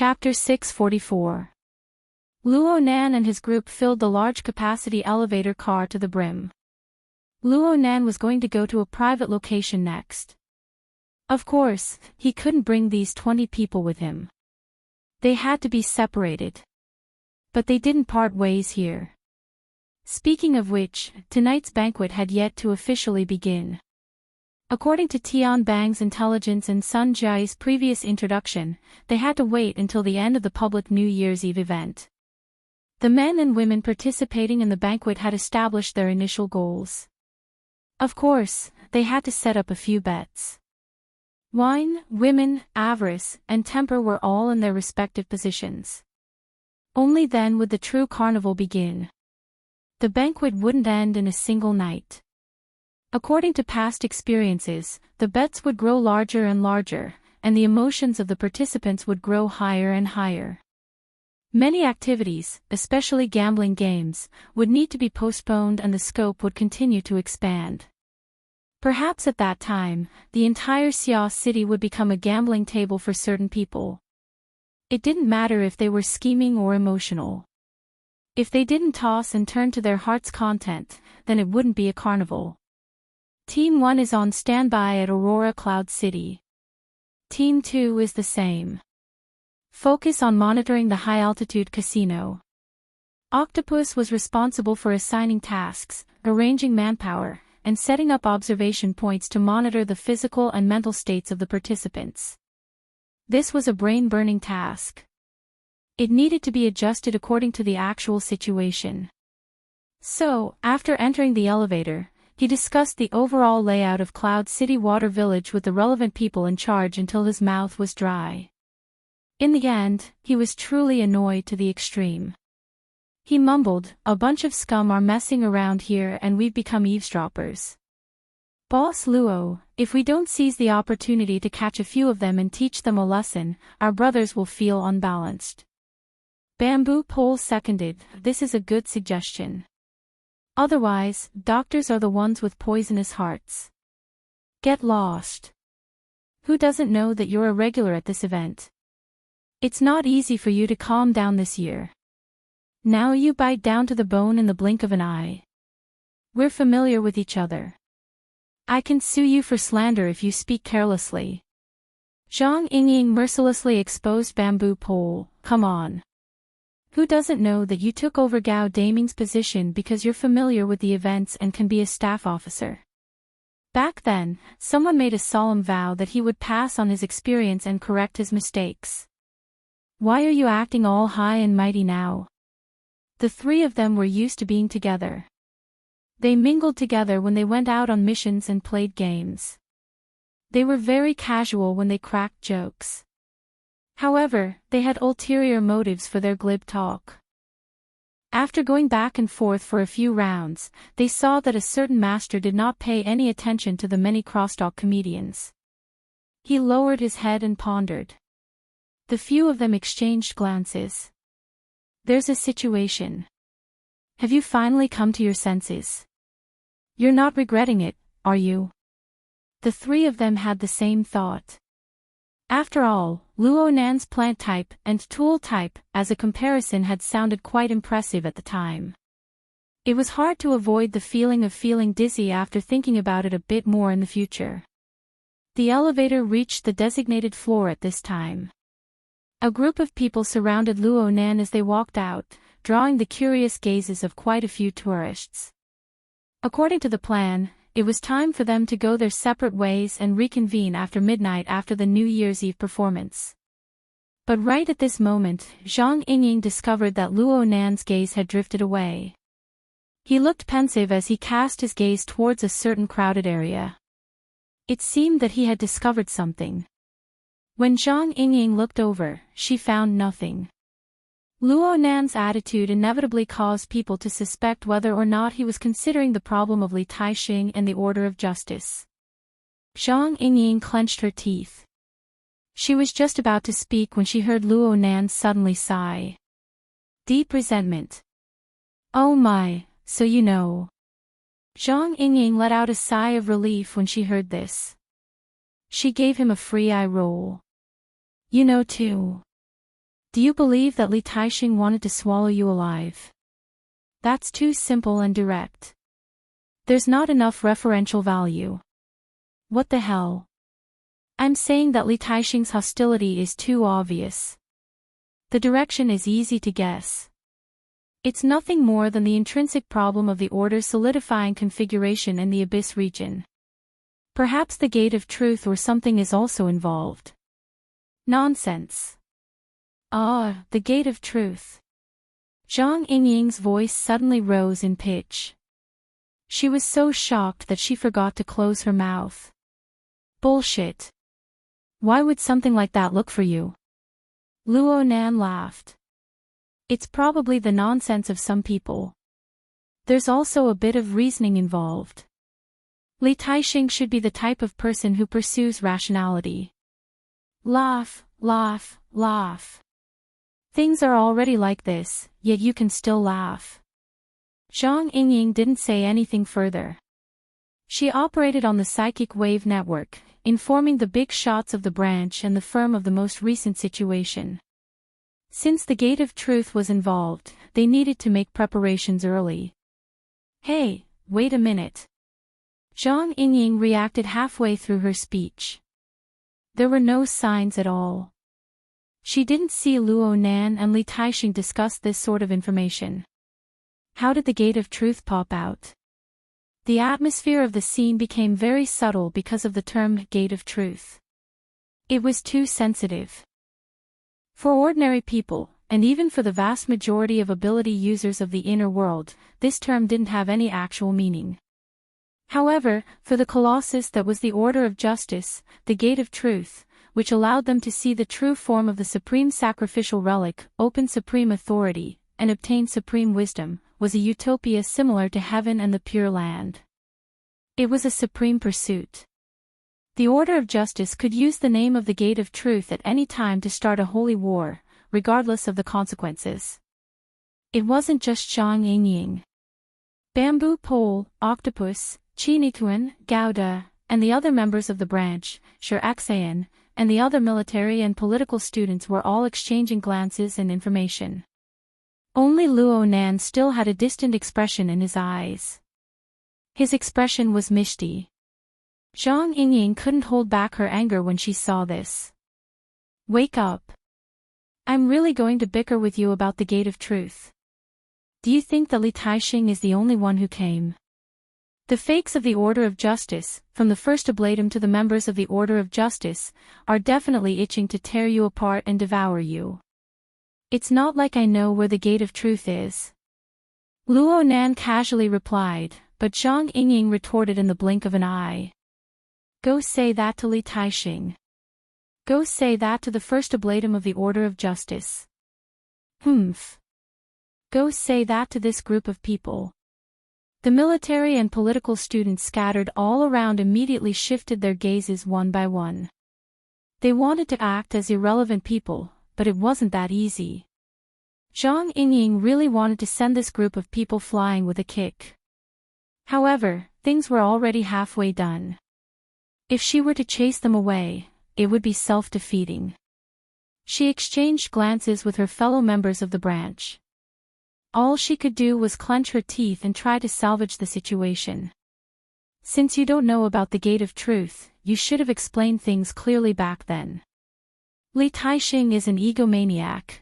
Chapter 644. Luo Nan and his group filled the large-capacity elevator car to the brim. Luo Nan was going to go to a private location next. Of course, he couldn't bring these 20 people with him. They had to be separated. But they didn't part ways here. Speaking of which, tonight's banquet had yet to officially begin. According to Tian Bang's intelligence and Sun Jiai's previous introduction, they had to wait until the end of the public New Year's Eve event. The men and women participating in the banquet had established their initial goals. Of course, they had to set up a few bets. Wine, women, avarice, and temper were all in their respective positions. Only then would the true carnival begin. The banquet wouldn't end in a single night. According to past experiences, the bets would grow larger and larger, and the emotions of the participants would grow higher and higher. Many activities, especially gambling games, would need to be postponed and the scope would continue to expand. Perhaps at that time, the entire Xia city would become a gambling table for certain people. It didn't matter if they were scheming or emotional. If they didn't toss and turn to their heart's content, then it wouldn't be a carnival. Team 1 is on standby at Aurora Cloud City. Team 2 is the same. Focus on monitoring the high-altitude casino. Octopus was responsible for assigning tasks, arranging manpower, and setting up observation points to monitor the physical and mental states of the participants. This was a brain-burning task. It needed to be adjusted according to the actual situation. So, after entering the elevator, he discussed the overall layout of Cloud City Water Village with the relevant people in charge until his mouth was dry. In the end, he was truly annoyed to the extreme. He mumbled, "A bunch of scum are messing around here and we've become eavesdroppers. Boss Luo, if we don't seize the opportunity to catch a few of them and teach them a lesson, our brothers will feel unbalanced." Bamboo Pole seconded, "This is a good suggestion. Otherwise, doctors are the ones with poisonous hearts. Get lost. Who doesn't know that you're a regular at this event? It's not easy for you to calm down this year. Now you bite down to the bone in the blink of an eye. We're familiar with each other. I can sue you for slander if you speak carelessly." Zhang Yingying mercilessly exposed Bamboo Pole, "Come on. Who doesn't know that you took over Gao Daming's position because you're familiar with the events and can be a staff officer? Back then, someone made a solemn vow that he would pass on his experience and correct his mistakes. Why are you acting all high and mighty now?" The three of them were used to being together. They mingled together when they went out on missions and played games. They were very casual when they cracked jokes. However, they had ulterior motives for their glib talk. After going back and forth for a few rounds, they saw that a certain master did not pay any attention to the many crosstalk comedians. He lowered his head and pondered. The few of them exchanged glances. "There's a situation. Have you finally come to your senses? You're not regretting it, are you?" The three of them had the same thought. After all, Luo Nan's plant type and tool type, as a comparison, had sounded quite impressive at the time. It was hard to avoid the feeling of feeling dizzy after thinking about it a bit more in the future. The elevator reached the designated floor at this time. A group of people surrounded Luo Nan as they walked out, drawing the curious gazes of quite a few tourists. According to the plan, it was time for them to go their separate ways and reconvene after midnight after the New Year's Eve performance. But right at this moment, Zhang Yingying discovered that Luo Nan's gaze had drifted away. He looked pensive as he cast his gaze towards a certain crowded area. It seemed that he had discovered something. When Zhang Yingying looked over, she found nothing. Luo Nan's attitude inevitably caused people to suspect whether or not he was considering the problem of Li Taixing and the order of justice. Zhang Yingying clenched her teeth. She was just about to speak when she heard Luo Nan suddenly sigh. Deep resentment. "Oh my, so you know." Zhang Yingying let out a sigh of relief when she heard this. She gave him a free eye roll. "You know too." Do you believe that Li Taixing wanted to swallow you alive? That's too simple and direct. There's not enough referential value. What the hell? I'm saying that Li Taixing's hostility is too obvious. The direction is easy to guess. It's nothing more than the intrinsic problem of the order's solidifying configuration in the abyss region. Perhaps the gate of truth or something is also involved. Nonsense. Ah, the gate of truth. Zhang Yingying's voice suddenly rose in pitch. She was so shocked that she forgot to close her mouth. Bullshit. Why would something like that look for you? Luo Nan laughed. It's probably the nonsense of some people. There's also a bit of reasoning involved. Li Taixing should be the type of person who pursues rationality. Laugh, laugh, laugh. Things are already like this, yet you can still laugh. Zhang Yingying didn't say anything further. She operated on the psychic wave network, informing the big shots of the branch and the firm of the most recent situation. Since the gate of truth was involved, they needed to make preparations early. Hey, wait a minute. Zhang Yingying reacted halfway through her speech. There were no signs at all. She didn't see Luo Nan and Li Taixing discuss this sort of information. How did the gate of truth pop out? The atmosphere of the scene became very subtle because of the term gate of truth. It was too sensitive. For ordinary people, and even for the vast majority of ability users of the inner world, this term didn't have any actual meaning. However, for the colossus that was the order of justice, the gate of truth, which allowed them to see the true form of the supreme sacrificial relic, open supreme authority, and obtain supreme wisdom, was a utopia similar to heaven and the pure land. It was a supreme pursuit. The Order of Justice could use the name of the Gate of Truth at any time to start a holy war, regardless of the consequences. It wasn't just Zhang Yingying. Bamboo Pole, Octopus, Chinituan, Gouda, and the other members of the branch, Shiraxayan, and the other military and political students were all exchanging glances and information. Only Luo Nan still had a distant expression in his eyes. His expression was misty. Zhang Yingying couldn't hold back her anger when she saw this. Wake up. I'm really going to bicker with you about the Gate of Truth. Do you think that Li Taixing is the only one who came? The fakes of the Order of Justice, from the first oblatum to the members of the Order of Justice, are definitely itching to tear you apart and devour you. It's not like I know where the Gate of Truth is. Luo Nan casually replied, but Zhang Yingying retorted in the blink of an eye. Go say that to Li Taixing. Go say that to the first oblatum of the Order of Justice. Humph. Go say that to this group of people. The military and political students scattered all around immediately shifted their gazes one by one. They wanted to act as irrelevant people, but it wasn't that easy. Zhang Yingying really wanted to send this group of people flying with a kick. However, things were already halfway done. If she were to chase them away, it would be self-defeating. She exchanged glances with her fellow members of the branch. All she could do was clench her teeth and try to salvage the situation. Since you don't know about the Gate of Truth, you should have explained things clearly back then. Li Taixing is an egomaniac.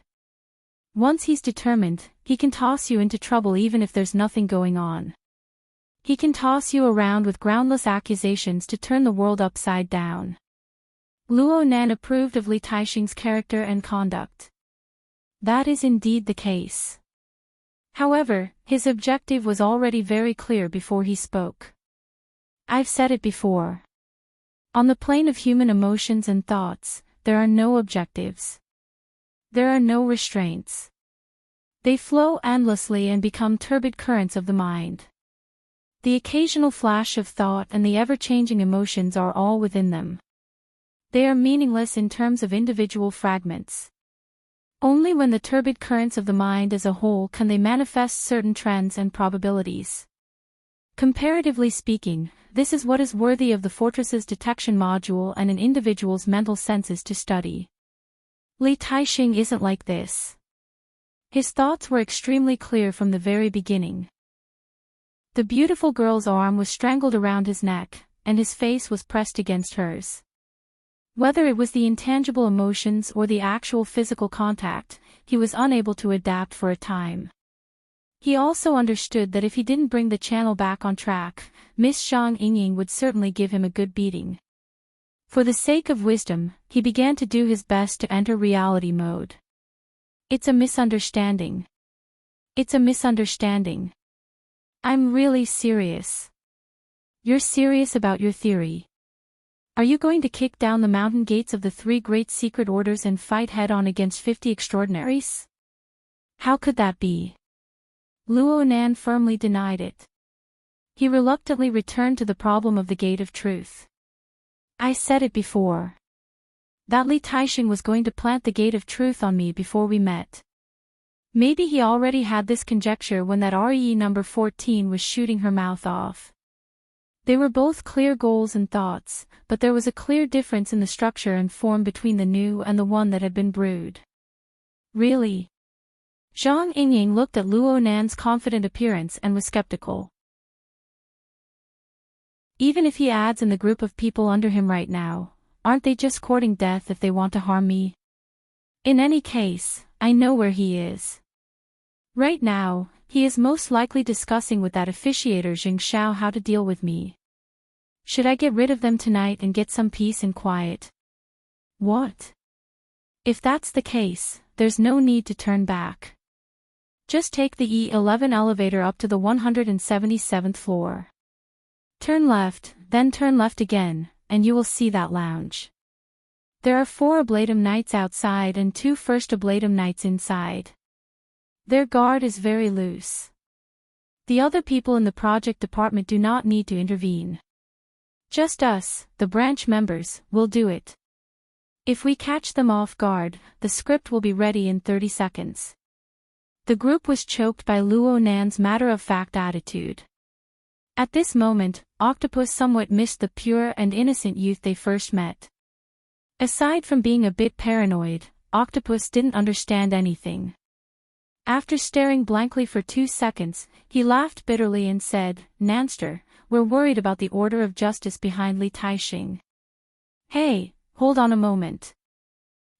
Once he's determined, he can toss you into trouble even if there's nothing going on. He can toss you around with groundless accusations to turn the world upside down. Luo Nan approved of Li Taixing's character and conduct. That is indeed the case. However, his objective was already very clear before he spoke. I've said it before. On the plane of human emotions and thoughts, there are no objectives. There are no restraints. They flow endlessly and become turbid currents of the mind. The occasional flash of thought and the ever-changing emotions are all within them. They are meaningless in terms of individual fragments. Only when the turbid currents of the mind as a whole can they manifest certain trends and probabilities. Comparatively speaking, this is what is worthy of the fortress's detection module and an individual's mental senses to study. Li Taixing isn't like this. His thoughts were extremely clear from the very beginning. The beautiful girl's arm was strangled around his neck, and his face was pressed against hers. Whether it was the intangible emotions or the actual physical contact, he was unable to adapt for a time. He also understood that if he didn't bring the channel back on track, Miss Zhang Yingying would certainly give him a good beating. For the sake of wisdom, he began to do his best to enter reality mode. It's a misunderstanding. It's a misunderstanding. I'm really serious. You're serious about your theory? Are you going to kick down the mountain gates of the 3 great secret orders and fight head-on against 50 extraordinaries? How could that be? Luo Nan firmly denied it. He reluctantly returned to the problem of the gate of truth. I said it before. That Li Taixing was going to plant the gate of truth on me before we met. Maybe he already had this conjecture when that RE number 14 was shooting her mouth off. They were both clear goals and thoughts, but there was a clear difference in the structure and form between the new and the one that had been brewed. Really? Zhang Yingying looked at Luo Nan's confident appearance and was skeptical. Even if he adds in the group of people under him right now, aren't they just courting death if they want to harm me? In any case, I know where he is. Right now, he is most likely discussing with that officiator Jing Xiao how to deal with me. Should I get rid of them tonight and get some peace and quiet? What? If that's the case, there's no need to turn back. Just take the E11 elevator up to the 177th floor. Turn left, then turn left again, and you will see that lounge. There are 4 Ablatum Knights outside and 2 First Ablatum Knights inside. Their guard is very loose. The other people in the project department do not need to intervene. Just us, the branch members, will do it. If we catch them off guard, the script will be ready in 30 seconds. The group was choked by Luo Nan's matter-of-fact attitude. At this moment, Octopus somewhat missed the pure and innocent youth they first met. Aside from being a bit paranoid, Octopus didn't understand anything. After staring blankly for 2 seconds, he laughed bitterly and said, Nanster, we're worried about the order of justice behind Li Taixing. Hey, hold on a moment.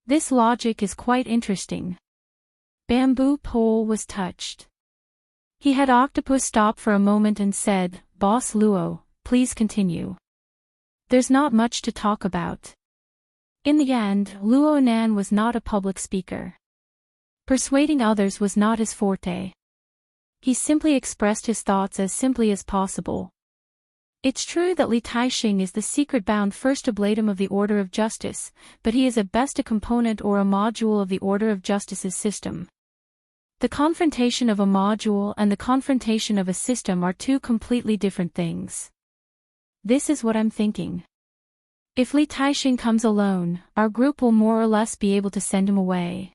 This logic is quite interesting. Bamboo Pole was touched. He had Octopus stop for a moment and said, Boss Luo, please continue. There's not much to talk about. In the end, Luo Nan was not a public speaker. Persuading others was not his forte. He simply expressed his thoughts as simply as possible. It's true that Li Taixing is the secret-bound first ablatum of the Order of Justice, but he is at best a component or a module of the Order of Justice's system. The confrontation of a module and the confrontation of a system are 2 completely different things. This is what I'm thinking. If Li Taixing comes alone, our group will more or less be able to send him away.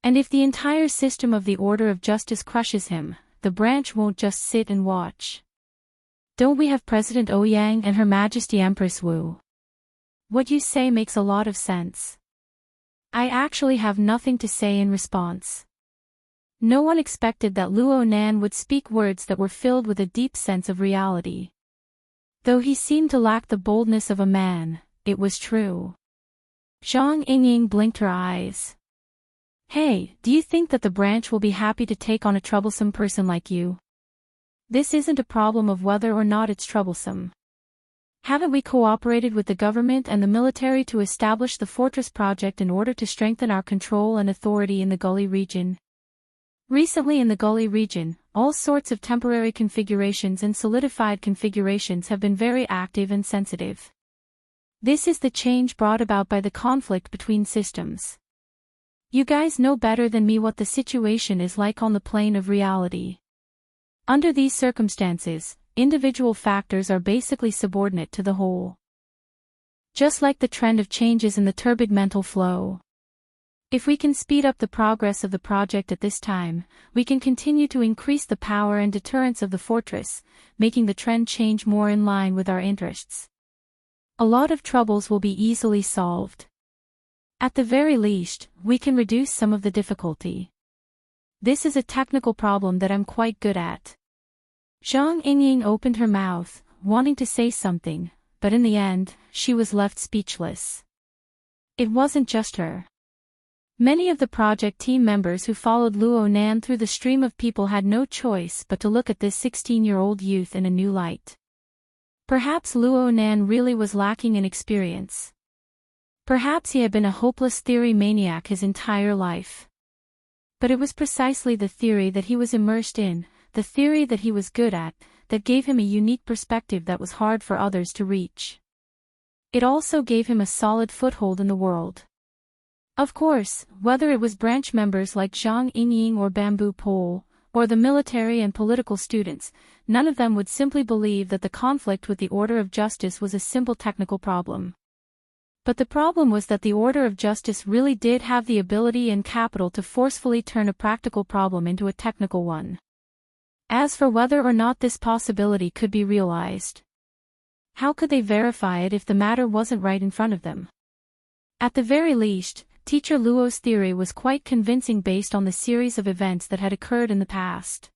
And if the entire system of the Order of Justice crushes him, the branch won't just sit and watch. Don't we have President Ouyang and Her Majesty Empress Wu? What you say makes a lot of sense. I actually have nothing to say in response. No one expected that Luo Nan would speak words that were filled with a deep sense of reality. Though he seemed to lack the boldness of a man, it was true. Zhang Yingying blinked her eyes. Hey, do you think that the branch will be happy to take on a troublesome person like you? This isn't a problem of whether or not it's troublesome. Haven't we cooperated with the government and the military to establish the Fortress Project in order to strengthen our control and authority in the Gully region? Recently in the Gully region, all sorts of temporary configurations and solidified configurations have been very active and sensitive. This is the change brought about by the conflict between systems. You guys know better than me what the situation is like on the plane of reality. Under these circumstances, individual factors are basically subordinate to the whole. Just like the trend of changes in the turbid mental flow. If we can speed up the progress of the project at this time, we can continue to increase the power and deterrence of the fortress, making the trend change more in line with our interests. A lot of troubles will be easily solved. At the very least, we can reduce some of the difficulty. This is a technical problem that I'm quite good at. Zhang Yingying opened her mouth, wanting to say something, but in the end, she was left speechless. It wasn't just her. Many of the project team members who followed Luo Nan through the stream of people had no choice but to look at this 16-year-old youth in a new light. Perhaps Luo Nan really was lacking in experience. Perhaps he had been a hopeless theory maniac his entire life. But it was precisely the theory that he was immersed in, the theory that he was good at, that gave him a unique perspective that was hard for others to reach. It also gave him a solid foothold in the world. Of course, whether it was branch members like Zhang Yingying or Bamboo Pole, or the military and political students, none of them would simply believe that the conflict with the order of justice was a simple technical problem. But the problem was that the order of justice really did have the ability and capital to forcefully turn a practical problem into a technical one. As for whether or not this possibility could be realized, how could they verify it if the matter wasn't right in front of them? At the very least, Teacher Luo's theory was quite convincing based on the series of events that had occurred in the past.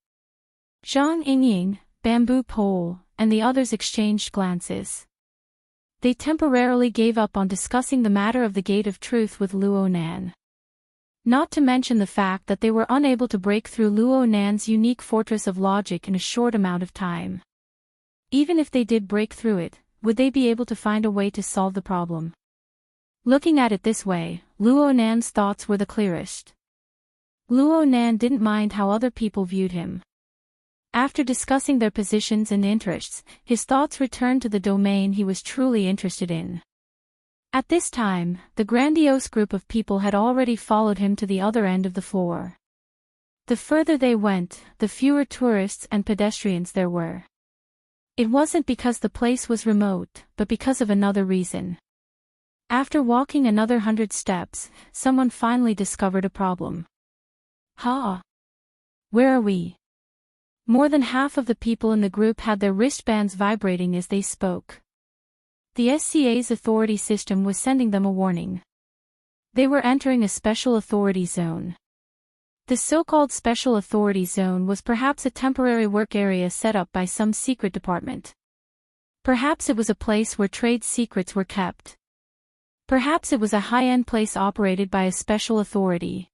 Zhang Yingying, Bamboo Pole, and the others exchanged glances. They temporarily gave up on discussing the matter of the Gate of Truth with Luo Nan. Not to mention the fact that they were unable to break through Luo Nan's unique fortress of logic in a short amount of time. Even if they did break through it, would they be able to find a way to solve the problem? Looking at it this way, Luo Nan's thoughts were the clearest. Luo Nan didn't mind how other people viewed him. After discussing their positions and interests, his thoughts returned to the domain he was truly interested in. At this time, the grandiose group of people had already followed him to the other end of the floor. The further they went, the fewer tourists and pedestrians there were. It wasn't because the place was remote, but because of another reason. After walking another 100 steps, someone finally discovered a problem. Ha! Where are we? More than half of the people in the group had their wristbands vibrating as they spoke. The SCA's authority system was sending them a warning. They were entering a special authority zone. The so-called special authority zone was perhaps a temporary work area set up by some secret department. Perhaps it was a place where trade secrets were kept. Perhaps it was a high-end place operated by a special authority.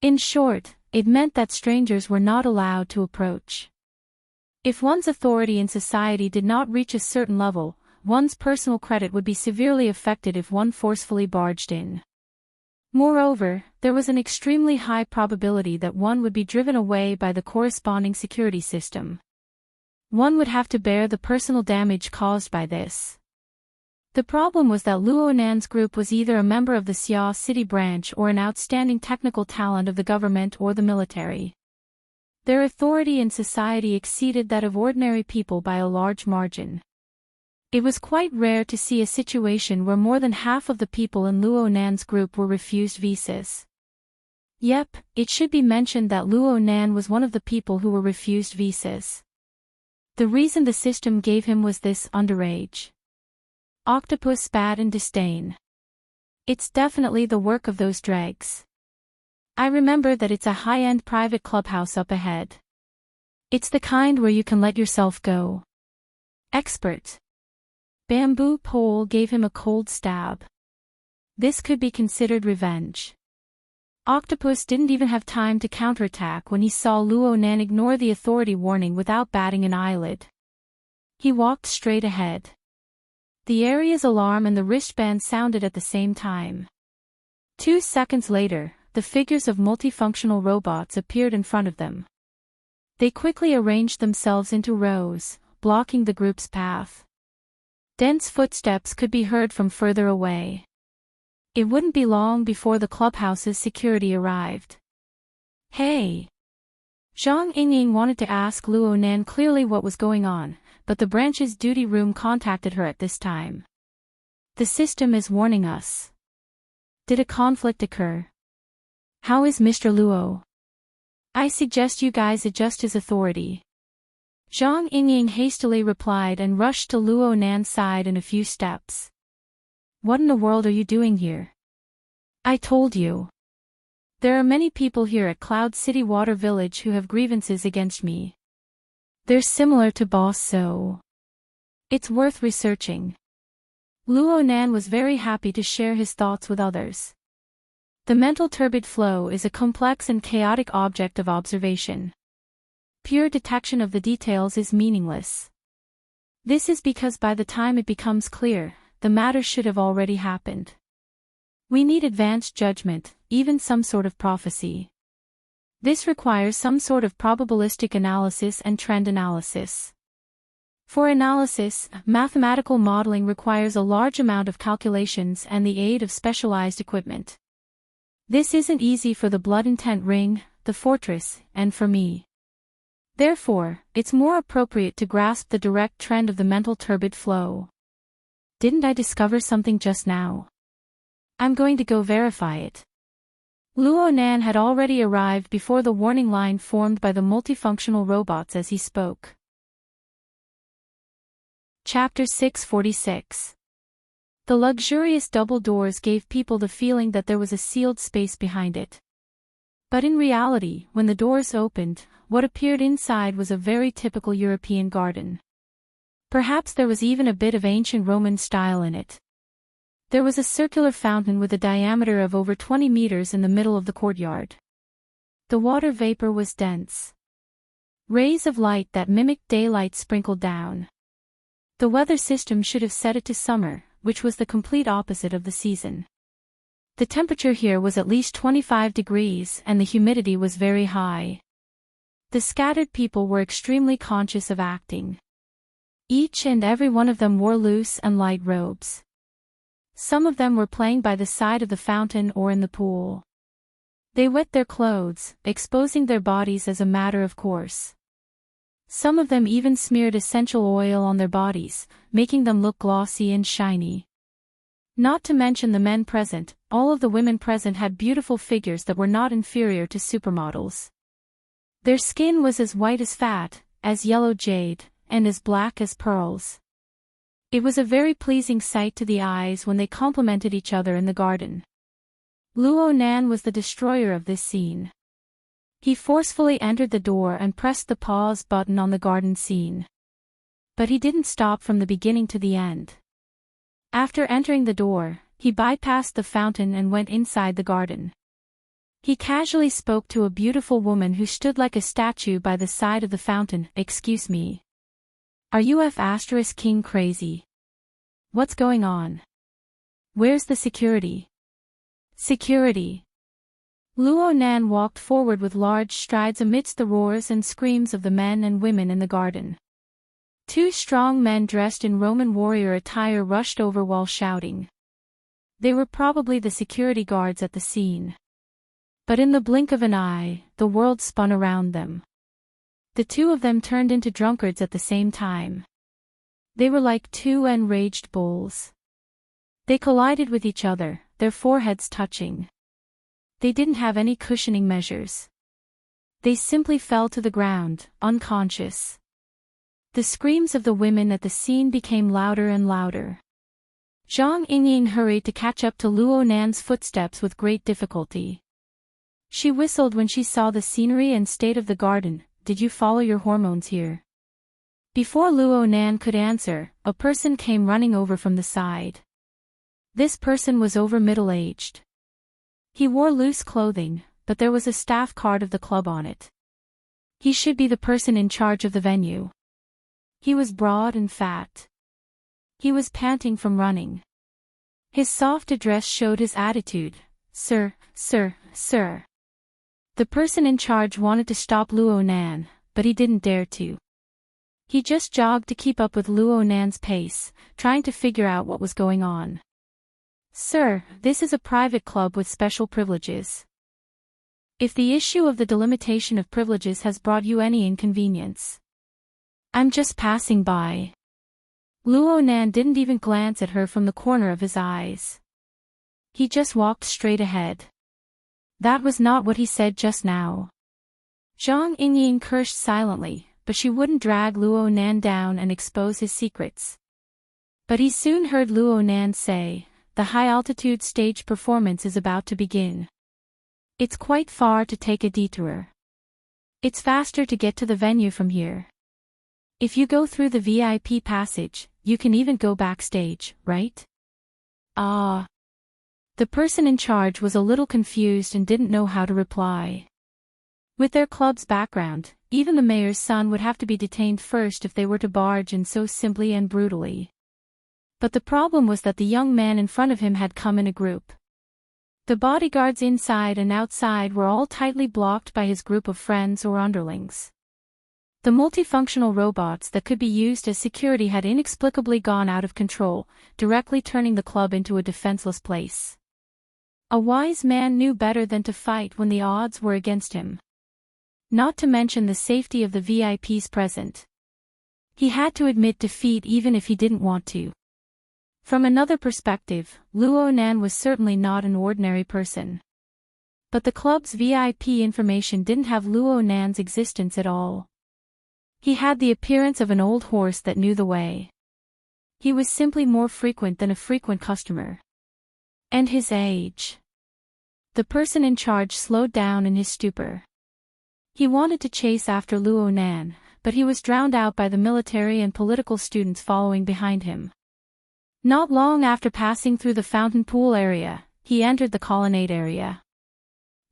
In short, it meant that strangers were not allowed to approach. If one's authority in society did not reach a certain level, one's personal credit would be severely affected if one forcefully barged in. Moreover, there was an extremely high probability that one would be driven away by the corresponding security system. One would have to bear the personal damage caused by this. The problem was that Luo Nan's group was either a member of the Xia City branch or an outstanding technical talent of the government or the military. Their authority in society exceeded that of ordinary people by a large margin. It was quite rare to see a situation where more than half of the people in Luo Nan's group were refused visas. Yep, it should be mentioned that Luo Nan was one of the people who were refused visas. The reason the system gave him was this: underage. Octopus spat in disdain. It's definitely the work of those dregs. I remember that it's a high-end private clubhouse up ahead. It's the kind where you can let yourself go. Expert. Bamboo Pole gave him a cold stab. This could be considered revenge. Octopus didn't even have time to counterattack when he saw Luo Nan ignore the authority warning without batting an eyelid. He walked straight ahead. The area's alarm and the wristband sounded at the same time. 2 seconds later, the figures of multifunctional robots appeared in front of them. They quickly arranged themselves into rows, blocking the group's path. Dense footsteps could be heard from further away. It wouldn't be long before the clubhouse's security arrived. Hey! Zhang Yingying wanted to ask Luo Nan clearly what was going on, but the branch's duty room contacted her at this time. The system is warning us. Did a conflict occur? How is Mr. Luo? I suggest you guys adjust his authority. Zhang Yingying hastily replied and rushed to Luo Nan's side in a few steps. What in the world are you doing here? I told you. There are many people here at Cloud City Water Village who have grievances against me. They're similar to Boss, so it's worth researching. Luo Nan was very happy to share his thoughts with others. The mental turbid flow is a complex and chaotic object of observation. Pure detection of the details is meaningless. This is because by the time it becomes clear, the matter should have already happened. We need advanced judgment, even some sort of prophecy. This requires some sort of probabilistic analysis and trend analysis. For analysis, mathematical modeling requires a large amount of calculations and the aid of specialized equipment. This isn't easy for the blood intent ring, the fortress, and for me. Therefore, it's more appropriate to grasp the direct trend of the mental turbid flow. Didn't I discover something just now? I'm going to go verify it. Luo Nan had already arrived before the warning line formed by the multifunctional robots as he spoke. Chapter 646. The luxurious double doors gave people the feeling that there was a sealed space behind it. But in reality, when the doors opened, what appeared inside was a very typical European garden. Perhaps there was even a bit of ancient Roman style in it. There was a circular fountain with a diameter of over 20 meters in the middle of the courtyard. The water vapor was dense. Rays of light that mimicked daylight sprinkled down. The weather system should have set it to summer, which was the complete opposite of the season. The temperature here was at least 25 degrees and the humidity was very high. The scattered people were extremely conscious of acting. Each and every one of them wore loose and light robes. Some of them were playing by the side of the fountain or in the pool. They wet their clothes, exposing their bodies as a matter of course. Some of them even smeared essential oil on their bodies, making them look glossy and shiny. Not to mention the men present, all of the women present had beautiful figures that were not inferior to supermodels. Their skin was as white as fat, as yellow jade, and as black as pearls. It was a very pleasing sight to the eyes when they complimented each other in the garden. Luo Nan was the destroyer of this scene. He forcefully entered the door and pressed the pause button on the garden scene. But he didn't stop from the beginning to the end. After entering the door, he bypassed the fountain and went inside the garden. He casually spoke to a beautiful woman who stood like a statue by the side of the fountain. "Excuse me. Are you F***king crazy? What's going on? Where's the security?" "Security." Luo Nan walked forward with large strides amidst the roars and screams of the men and women in the garden. Two strong men dressed in Roman warrior attire rushed over while shouting. They were probably the security guards at the scene. But in the blink of an eye, the world spun around them. The two of them turned into drunkards at the same time. They were like two enraged bulls. They collided with each other, their foreheads touching. They didn't have any cushioning measures. They simply fell to the ground, unconscious. The screams of the women at the scene became louder and louder. Zhang Yingying hurried to catch up to Luo Nan's footsteps with great difficulty. She whistled when she saw the scenery and state of the garden. "Did you follow your hormones here?" Before Luo Nan could answer, a person came running over from the side. This person was over middle-aged. He wore loose clothing, but there was a staff card of the club on it. He should be the person in charge of the venue. He was broad and fat. He was panting from running. His soft address showed his attitude. "Sir, sir, sir." The person in charge wanted to stop Luo Nan, but he didn't dare to. He just jogged to keep up with Luo Nan's pace, trying to figure out what was going on. "Sir, this is a private club with special privileges. If the issue of the delimitation of privileges has brought you any inconvenience." "I'm just passing by." Luo Nan didn't even glance at her from the corner of his eyes. He just walked straight ahead. That was not what he said just now. Zhang Yingying cursed silently, but she wouldn't drag Luo Nan down and expose his secrets. But he soon heard Luo Nan say, the high-altitude stage performance is about to begin. It's quite far to take a detour. It's faster to get to the venue from here. If you go through the VIP passage, you can even go backstage, right? Ah. The person in charge was a little confused and didn't know how to reply. With their club's background, even the mayor's son would have to be detained first if they were to barge in so simply and brutally. But the problem was that the young man in front of him had come in a group. The bodyguards inside and outside were all tightly blocked by his group of friends or underlings. The multifunctional robots that could be used as security had inexplicably gone out of control, directly turning the club into a defenseless place. A wise man knew better than to fight when the odds were against him. Not to mention the safety of the VIPs present. He had to admit defeat even if he didn't want to. From another perspective, Luo Nan was certainly not an ordinary person. But the club's VIP information didn't have Luo Nan's existence at all. He had the appearance of an old horse that knew the way. He was simply more frequent than a frequent customer. And his age. The person in charge slowed down in his stupor. He wanted to chase after Luo Nan, but he was drowned out by the military and political students following behind him. Not long after passing through the fountain pool area, he entered the colonnade area.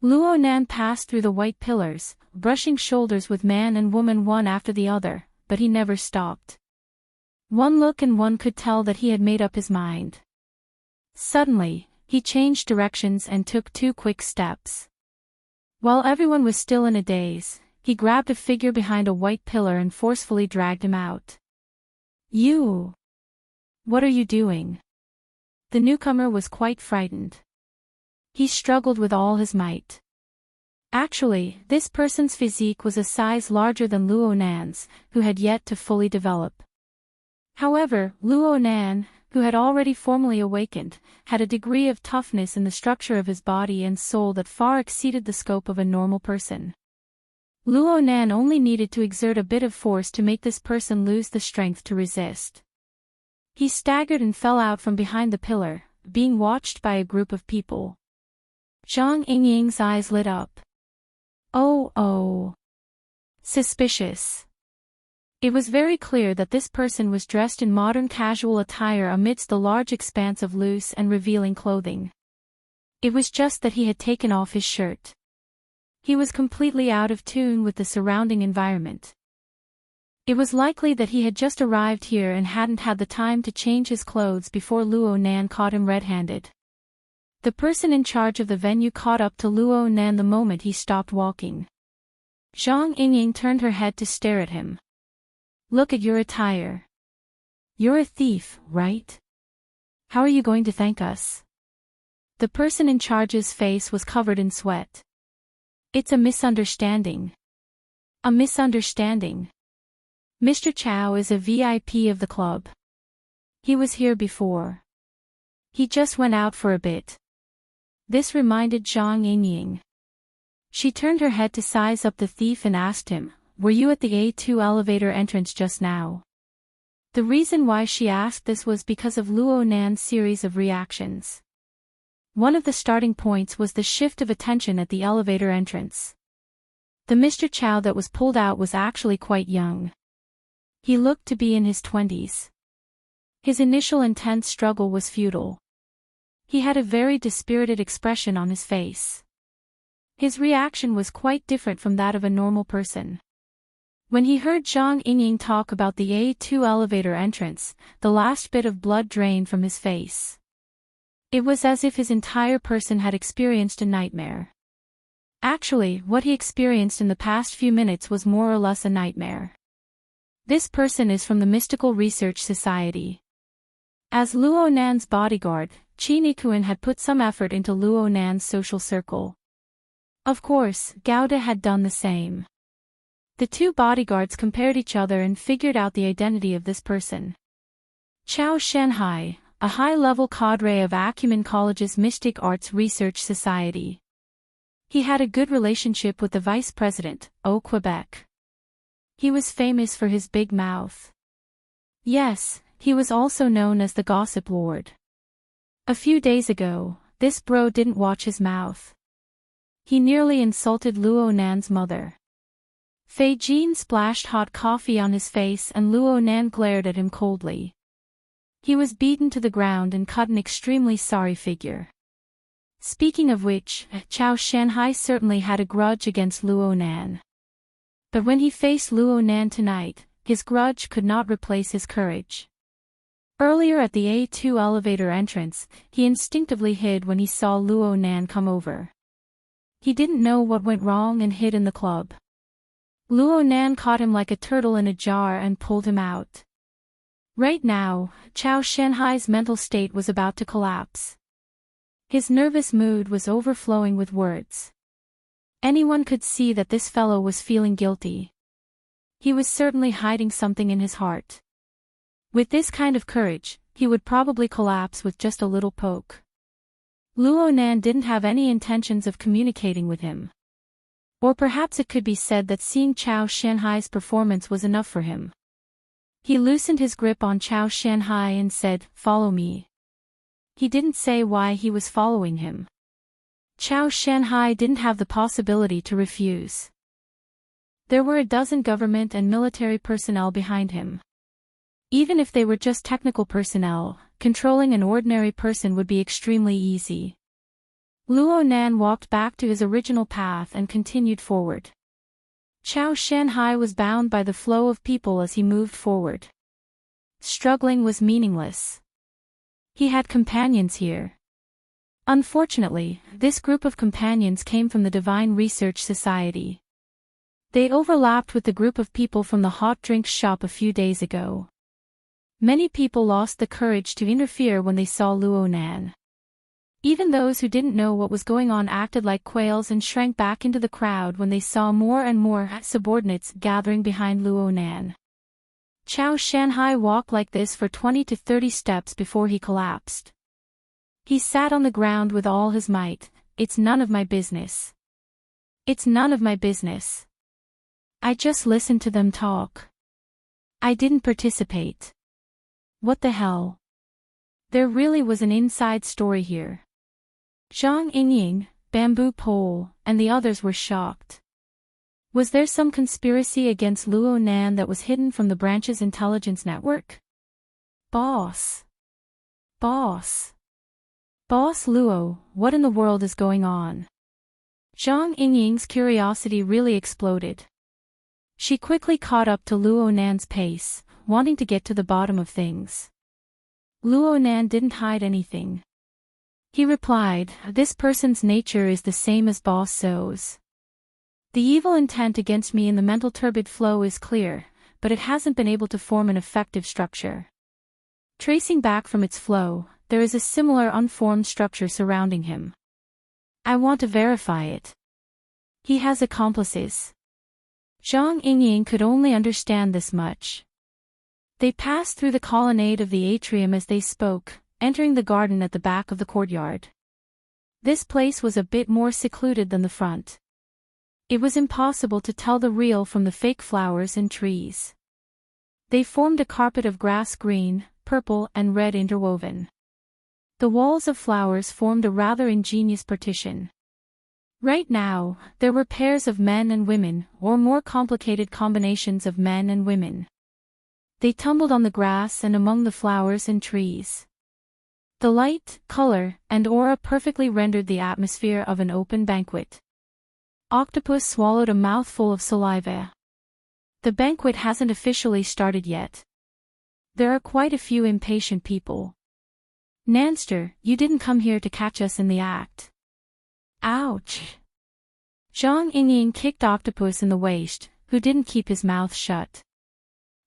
Luo Nan passed through the white pillars, brushing shoulders with man and woman one after the other, but he never stopped. One look and one could tell that he had made up his mind. Suddenly, he changed directions and took 2 quick steps. While everyone was still in a daze, he grabbed a figure behind a white pillar and forcefully dragged him out. "You! What are you doing?" The newcomer was quite frightened. He struggled with all his might. Actually, this person's physique was a size larger than Luo Nan's, who had yet to fully develop. However, Luo Nan, who had already formally awakened, had a degree of toughness in the structure of his body and soul that far exceeded the scope of a normal person. Luo Nan only needed to exert a bit of force to make this person lose the strength to resist. He staggered and fell out from behind the pillar, being watched by a group of people. Zhang Yingying's eyes lit up. Oh. Suspicious. It was very clear that this person was dressed in modern casual attire amidst the large expanse of loose and revealing clothing. It was just that he had taken off his shirt. He was completely out of tune with the surrounding environment. It was likely that he had just arrived here and hadn't had the time to change his clothes before Luo Nan caught him red-handed. The person in charge of the venue caught up to Luo Nan the moment he stopped walking. Zhang Yingying turned her head to stare at him. "Look at your attire. You're a thief, right? How are you going to thank us?" The person in charge's face was covered in sweat. "It's a misunderstanding. A misunderstanding. Mr. Chow is a VIP of the club. He was here before. He just went out for a bit." This reminded Zhang Yingying. She turned her head to size up the thief and asked him, "Were you at the A2 elevator entrance just now?" The reason why she asked this was because of Luo Nan's series of reactions. One of the starting points was the shift of attention at the elevator entrance. The Mr. Chow that was pulled out was actually quite young. He looked to be in his 20s. His initial intense struggle was futile. He had a very dispirited expression on his face. His reaction was quite different from that of a normal person. When he heard Zhang Yingying talk about the A2 elevator entrance, the last bit of blood drained from his face. It was as if his entire person had experienced a nightmare. Actually, what he experienced in the past few minutes was more or less a nightmare. This person is from the Mystical Research Society. As Luo Nan's bodyguard, Chi Nikuan had put some effort into Luo Nan's social circle. Of course, Gauda had done the same. The 2 bodyguards compared each other and figured out the identity of this person. Chao Shanhai, a high-level cadre of Acumen College's Mystic Arts Research Society. He had a good relationship with the vice president, au Quebec. He was famous for his big mouth. Yes, he was also known as the Gossip Lord. A few days ago, this bro didn't watch his mouth. He nearly insulted Luo Nan's mother. Fei Jin splashed hot coffee on his face and Luo Nan glared at him coldly. He was beaten to the ground and cut an extremely sorry figure. Speaking of which, Chao Shanhai certainly had a grudge against Luo Nan. But when he faced Luo Nan tonight, his grudge could not replace his courage. Earlier at the A2 elevator entrance, he instinctively hid when he saw Luo Nan come over. He didn't know what went wrong and hid in the club. Luo Nan caught him like a turtle in a jar and pulled him out. Right now, Chao Shanhai's mental state was about to collapse. His nervous mood was overflowing with words. Anyone could see that this fellow was feeling guilty. He was certainly hiding something in his heart. With this kind of courage, he would probably collapse with just a little poke. Luo Nan didn't have any intentions of communicating with him. Or perhaps it could be said that seeing Chao Shanhai's performance was enough for him. He loosened his grip on Chao Shanhai and said, "Follow me." He didn't say why he was following him. Chao Shanhai didn't have the possibility to refuse. There were a dozen government and military personnel behind him. Even if they were just technical personnel, controlling an ordinary person would be extremely easy. Luo Nan walked back to his original path and continued forward. Chao Shanhai was bound by the flow of people as he moved forward. Struggling was meaningless. He had companions here. Unfortunately, this group of companions came from the Divine Research Society. They overlapped with the group of people from the hot drinks shop a few days ago. Many people lost the courage to interfere when they saw Luo Nan. Even those who didn't know what was going on acted like quails and shrank back into the crowd when they saw more and more subordinates gathering behind Luo Nan. Chao Shanhai walked like this for 20 to 30 steps before he collapsed. He sat on the ground with all his might. "It's none of my business. It's none of my business. I just listened to them talk. I didn't participate. What the hell?" There really was an inside story here. Zhang Yingying, Bamboo Pole, and the others were shocked. Was there some conspiracy against Luo Nan that was hidden from the branch's intelligence network? Boss Luo, what in the world is going on? Zhang Yingying's curiosity really exploded. She quickly caught up to Luo Nan's pace, wanting to get to the bottom of things. Luo Nan didn't hide anything. He replied, "This person's nature is the same as Boss So's. The evil intent against me in the mental turbid flow is clear, but it hasn't been able to form an effective structure. Tracing back from its flow, there is a similar unformed structure surrounding him. I want to verify it. He has accomplices." Zhang Yingying could only understand this much. They passed through the colonnade of the atrium as they spoke, entering the garden at the back of the courtyard. This place was a bit more secluded than the front. It was impossible to tell the real from the fake flowers and trees. They formed a carpet of grass green, purple, and red interwoven. The walls of flowers formed a rather ingenious partition. Right now, there were pairs of men and women, or more complicated combinations of men and women. They tumbled on the grass and among the flowers and trees. The light, color, and aura perfectly rendered the atmosphere of an open banquet. Octopus swallowed a mouthful of saliva. The banquet hasn't officially started yet. There are quite a few impatient people. Nanster, you didn't come here to catch us in the act. Ouch! Zhang Yingying kicked Octopus in the waist, who didn't keep his mouth shut.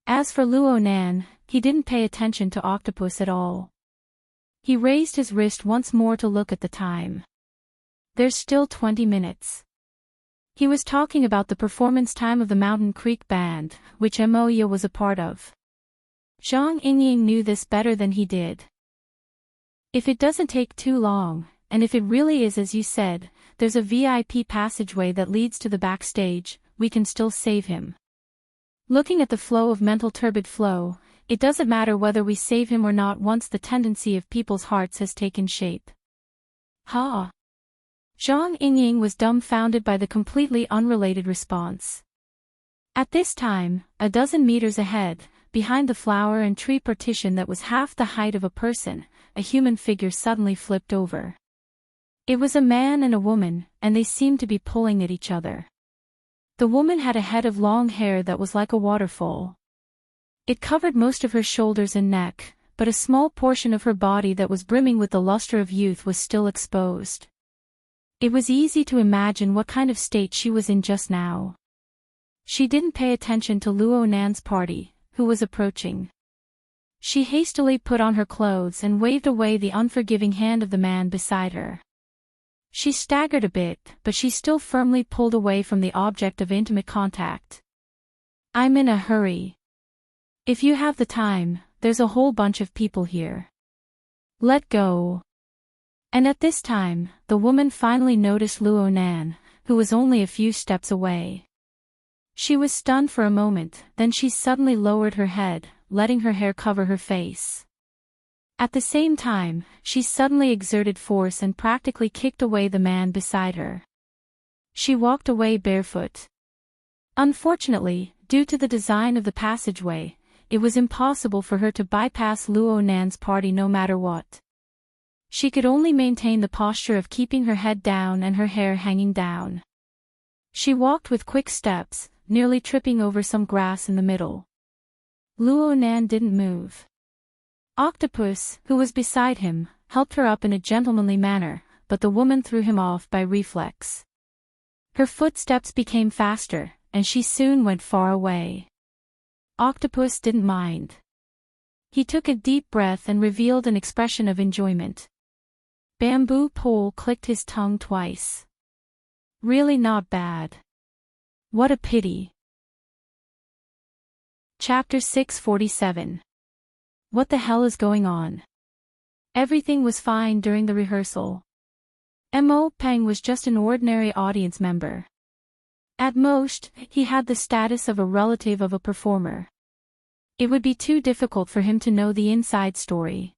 As for Luo Nan, he didn't pay attention to Octopus at all. He raised his wrist once more to look at the time. There's still 20 minutes. He was talking about the performance time of the Mountain Creek Band, which Moya was a part of. Zhang Yingying knew this better than he did. If it doesn't take too long, and if it really is as you said, there's a VIP passageway that leads to the backstage, we can still save him. Looking at the flow of mental turbid flow, it doesn't matter whether we save him or not once the tendency of people's hearts has taken shape. Ha! Zhang Yingying was dumbfounded by the completely unrelated response. At this time, a dozen meters ahead, behind the flower and tree partition that was half the height of a person, a human figure suddenly flipped over. It was a man and a woman, and they seemed to be pulling at each other. The woman had a head of long hair that was like a waterfall. It covered most of her shoulders and neck, but a small portion of her body that was brimming with the luster of youth was still exposed. It was easy to imagine what kind of state she was in just now. She didn't pay attention to Luo Nan's party, who was approaching. She hastily put on her clothes and waved away the unforgiving hand of the man beside her. She staggered a bit, but she still firmly pulled away from the object of intimate contact. "I'm in a hurry. If you have the time, there's a whole bunch of people here. Let go." And at this time, the woman finally noticed Luo Nan, who was only a few steps away. She was stunned for a moment, then she suddenly lowered her head, letting her hair cover her face. At the same time, she suddenly exerted force and practically kicked away the man beside her. She walked away barefoot. Unfortunately, due to the design of the passageway, it was impossible for her to bypass Luo Nan's party no matter what. She could only maintain the posture of keeping her head down and her hair hanging down. She walked with quick steps, nearly tripping over some grass in the middle. Luo Nan didn't move. Octopus, who was beside him, helped her up in a gentlemanly manner, but the woman threw him off by reflex. Her footsteps became faster, and she soon went far away. Octopus didn't mind. He took a deep breath and revealed an expression of enjoyment. Bamboo Pole clicked his tongue twice. Really not bad. What a pity. Chapter 647. What the hell is going on? Everything was fine during the rehearsal. Mo Peng was just an ordinary audience member. At most, he had the status of a relative of a performer. It would be too difficult for him to know the inside story.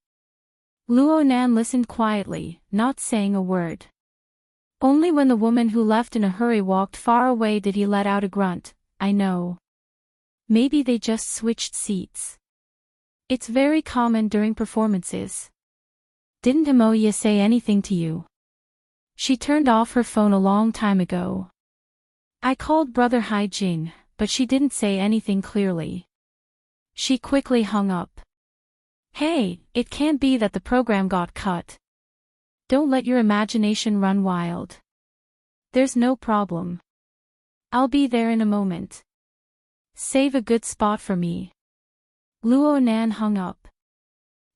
Luo Nan listened quietly, not saying a word. Only when the woman who left in a hurry walked far away did he let out a grunt. "I know. Maybe they just switched seats. It's very common during performances. Didn't Amoya say anything to you?" "She turned off her phone a long time ago. I called Brother Hai Jing, but she didn't say anything clearly. She quickly hung up." "Hey, it can't be that the program got cut. Don't let your imagination run wild. There's no problem. I'll be there in a moment. Save a good spot for me." Luo Nan hung up.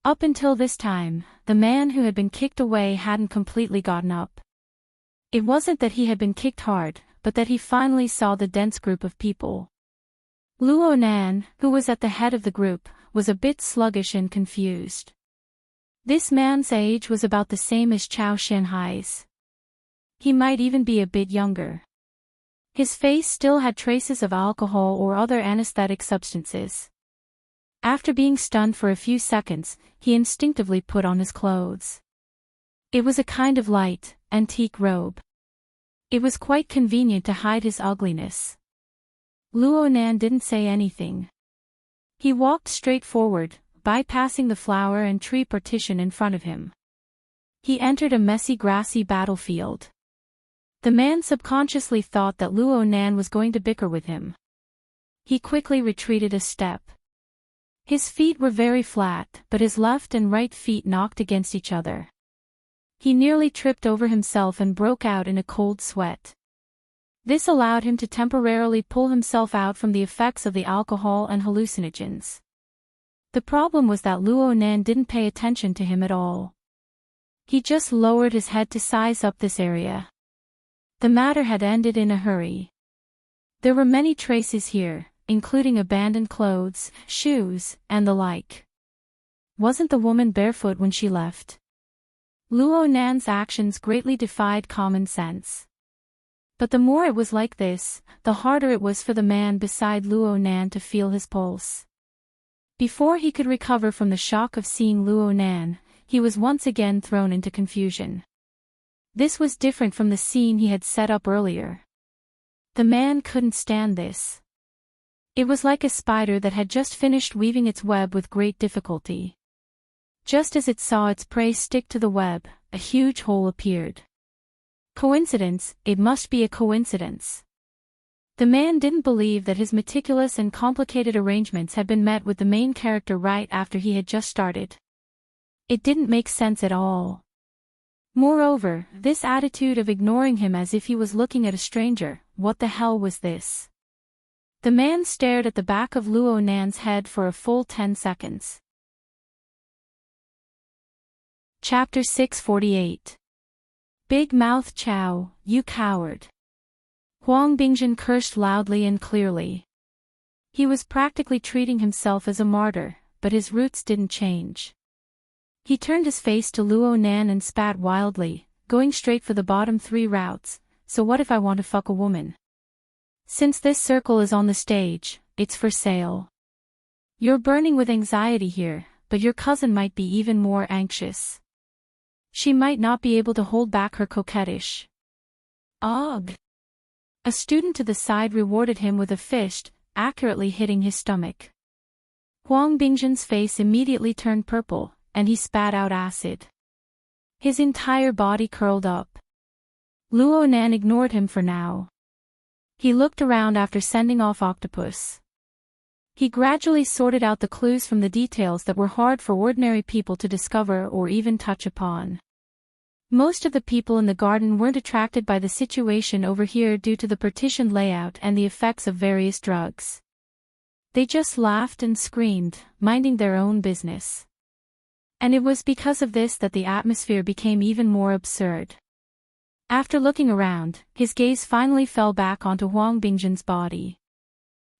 Up until this time, the man who had been kicked away hadn't completely gotten up. It wasn't that he had been kicked hard, but that he finally saw the dense group of people. Luo Nan, who was at the head of the group, was a bit sluggish and confused. This man's age was about the same as Chao Shanhai's. He might even be a bit younger. His face still had traces of alcohol or other anesthetic substances. After being stunned for a few seconds, he instinctively put on his clothes. It was a kind of light, antique robe. It was quite convenient to hide his ugliness. Luo Nan didn't say anything. He walked straight forward, bypassing the flower and tree partition in front of him. He entered a messy grassy battlefield. The man subconsciously thought that Luo Nan was going to bicker with him. He quickly retreated a step. His feet were very flat, but his left and right feet knocked against each other. He nearly tripped over himself and broke out in a cold sweat. This allowed him to temporarily pull himself out from the effects of the alcohol and hallucinogens. The problem was that Luo Nan didn't pay attention to him at all. He just lowered his head to size up this area. The matter had ended in a hurry. There were many traces here, including abandoned clothes, shoes, and the like. Wasn't the woman barefoot when she left? Luo Nan's actions greatly defied common sense. But the more it was like this, the harder it was for the man beside Luo Nan to feel his pulse. Before he could recover from the shock of seeing Luo Nan, he was once again thrown into confusion. This was different from the scene he had set up earlier. The man couldn't stand this. It was like a spider that had just finished weaving its web with great difficulty. Just as it saw its prey stick to the web, a huge hole appeared. Coincidence? It must be a coincidence. The man didn't believe that his meticulous and complicated arrangements had been met with the main character right after he had just started. It didn't make sense at all. Moreover, this attitude of ignoring him as if he was looking at a stranger, what the hell was this? The man stared at the back of Luo Nan's head for a full 10 seconds. Chapter 648. Big Mouth Chow, you coward. Huang Bingjin cursed loudly and clearly. He was practically treating himself as a martyr, but his roots didn't change. He turned his face to Luo Nan and spat wildly, going straight for the bottom 3 routes. So what if I want to fuck a woman? Since this circle is on the stage, it's for sale. You're burning with anxiety here, but your cousin might be even more anxious. She might not be able to hold back her coquettish. Ugh! A student to the side rewarded him with a fist, accurately hitting his stomach. Huang Bingjin's face immediately turned purple, and he spat out acid. His entire body curled up. Luo Nan ignored him for now. He looked around after sending off Octopus. He gradually sorted out the clues from the details that were hard for ordinary people to discover or even touch upon. Most of the people in the garden weren't attracted by the situation over here due to the partitioned layout and the effects of various drugs. They just laughed and screamed, minding their own business. And it was because of this that the atmosphere became even more absurd. After looking around, his gaze finally fell back onto Huang Bingjin's body.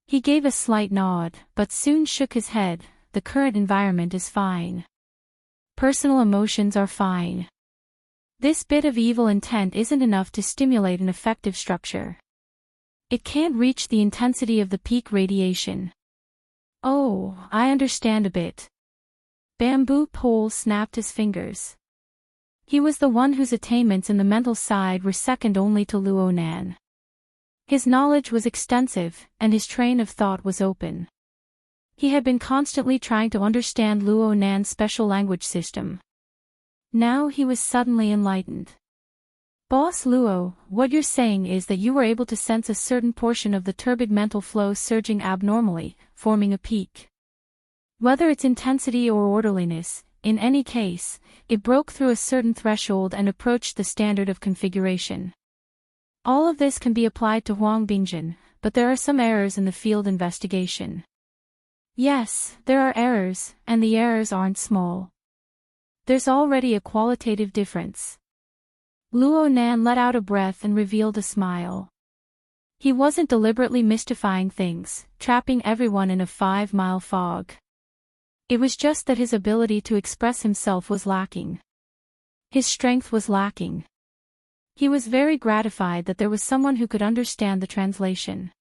He gave a slight nod, but soon shook his head. The current environment is fine. Personal emotions are fine. This bit of evil intent isn't enough to stimulate an effective structure. It can't reach the intensity of the peak radiation. Oh, I understand a bit. Bamboo Pole snapped his fingers. He was the one whose attainments in the mental side were second only to Luo Nan. His knowledge was extensive, and his train of thought was open. He had been constantly trying to understand Luo Nan's special language system. Now he was suddenly enlightened. Boss Luo, what you're saying is that you were able to sense a certain portion of the turbid mental flow surging abnormally, forming a peak. Whether its intensity or orderliness, in any case, it broke through a certain threshold and approached the standard of configuration. All of this can be applied to Huang Bingjin, but there are some errors in the field investigation. Yes, there are errors, and the errors aren't small. There's already a qualitative difference. Luo Nan let out a breath and revealed a smile. He wasn't deliberately mystifying things, trapping everyone in a 5-mile fog. It was just that his ability to express himself was lacking. His strength was lacking. He was very gratified that there was someone who could understand the translation.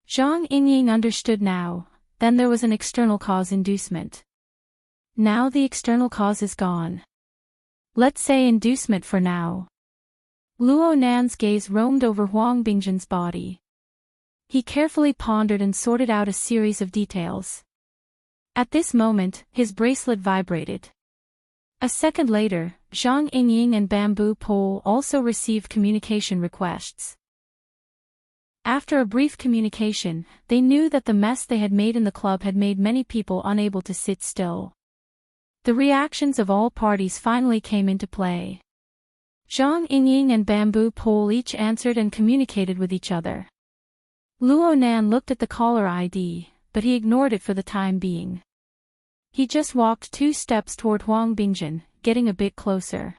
Zhang Yingying understood now, then there was an external cause inducement. Now the external cause is gone. Let's say inducement for now. Luo Nan's gaze roamed over Huang Bingjin's body. He carefully pondered and sorted out a series of details. At this moment, his bracelet vibrated. A second later, Zhang Yingying and Bamboo Pole also received communication requests. After a brief communication, they knew that the mess they had made in the club had made many people unable to sit still. The reactions of all parties finally came into play. Zhang Yingying and Bamboo Pole each answered and communicated with each other. Luo Nan looked at the caller ID, but he ignored it for the time being. He just walked 2 steps toward Huang Bingjin, getting a bit closer.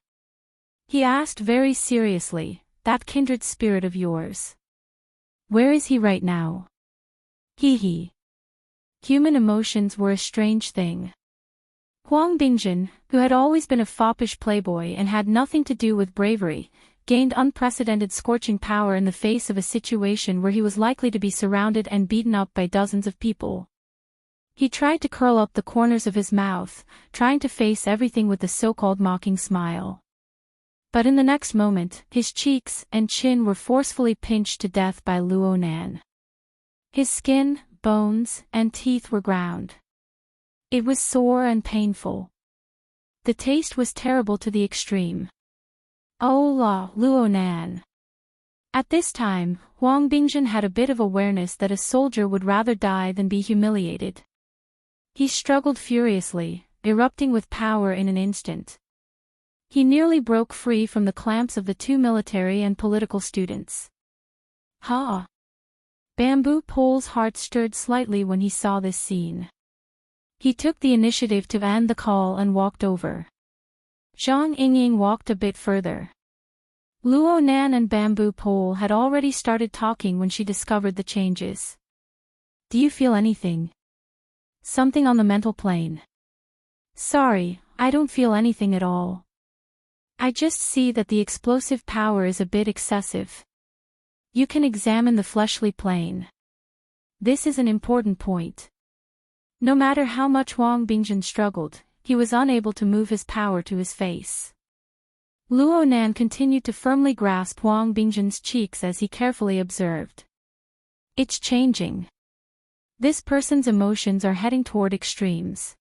He asked very seriously, "That kindred spirit of yours. Where is he right now?" Hee. Human emotions were a strange thing. Huang Bingjin, who had always been a foppish playboy and had nothing to do with bravery, gained unprecedented scorching power in the face of a situation where he was likely to be surrounded and beaten up by dozens of people. He tried to curl up the corners of his mouth, trying to face everything with the so-called mocking smile. But in the next moment, his cheeks and chin were forcefully pinched to death by Luo Nan. His skin, bones, and teeth were ground. It was sore and painful. The taste was terrible to the extreme. Oh la, Luo Nan. At this time, Huang Bingjun had a bit of awareness that a soldier would rather die than be humiliated. He struggled furiously, erupting with power in an instant. He nearly broke free from the clamps of the two military and political students. Ha! Bamboo Pole's heart stirred slightly when he saw this scene. He took the initiative to end the call and walked over. Zhang Yingying walked a bit further. Luo Nan and Bamboo Pole had already started talking when she discovered the changes. Do you feel anything? Something on the mental plane. Sorry, I don't feel anything at all. I just see that the explosive power is a bit excessive. You can examine the fleshly plane. This is an important point. No matter how much Huang Bingjun struggled, he was unable to move his power to his face. Luo Nan continued to firmly grasp Huang Bingjun's cheeks as he carefully observed. It's changing. This person's emotions are heading toward extremes.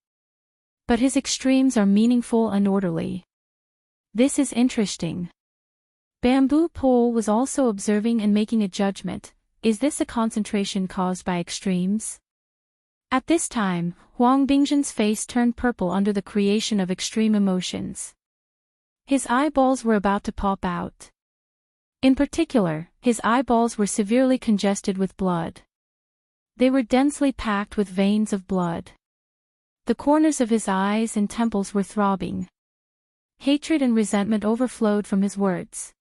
But his extremes are meaningful and orderly. This is interesting. Bamboo Pole was also observing and making a judgment. Is this a concentration caused by extremes? At this time, Huang Bingjun's face turned purple under the creation of extreme emotions. His eyeballs were about to pop out. In particular, his eyeballs were severely congested with blood. They were densely packed with veins of blood. The corners of his eyes and temples were throbbing. Hatred and resentment overflowed from his words.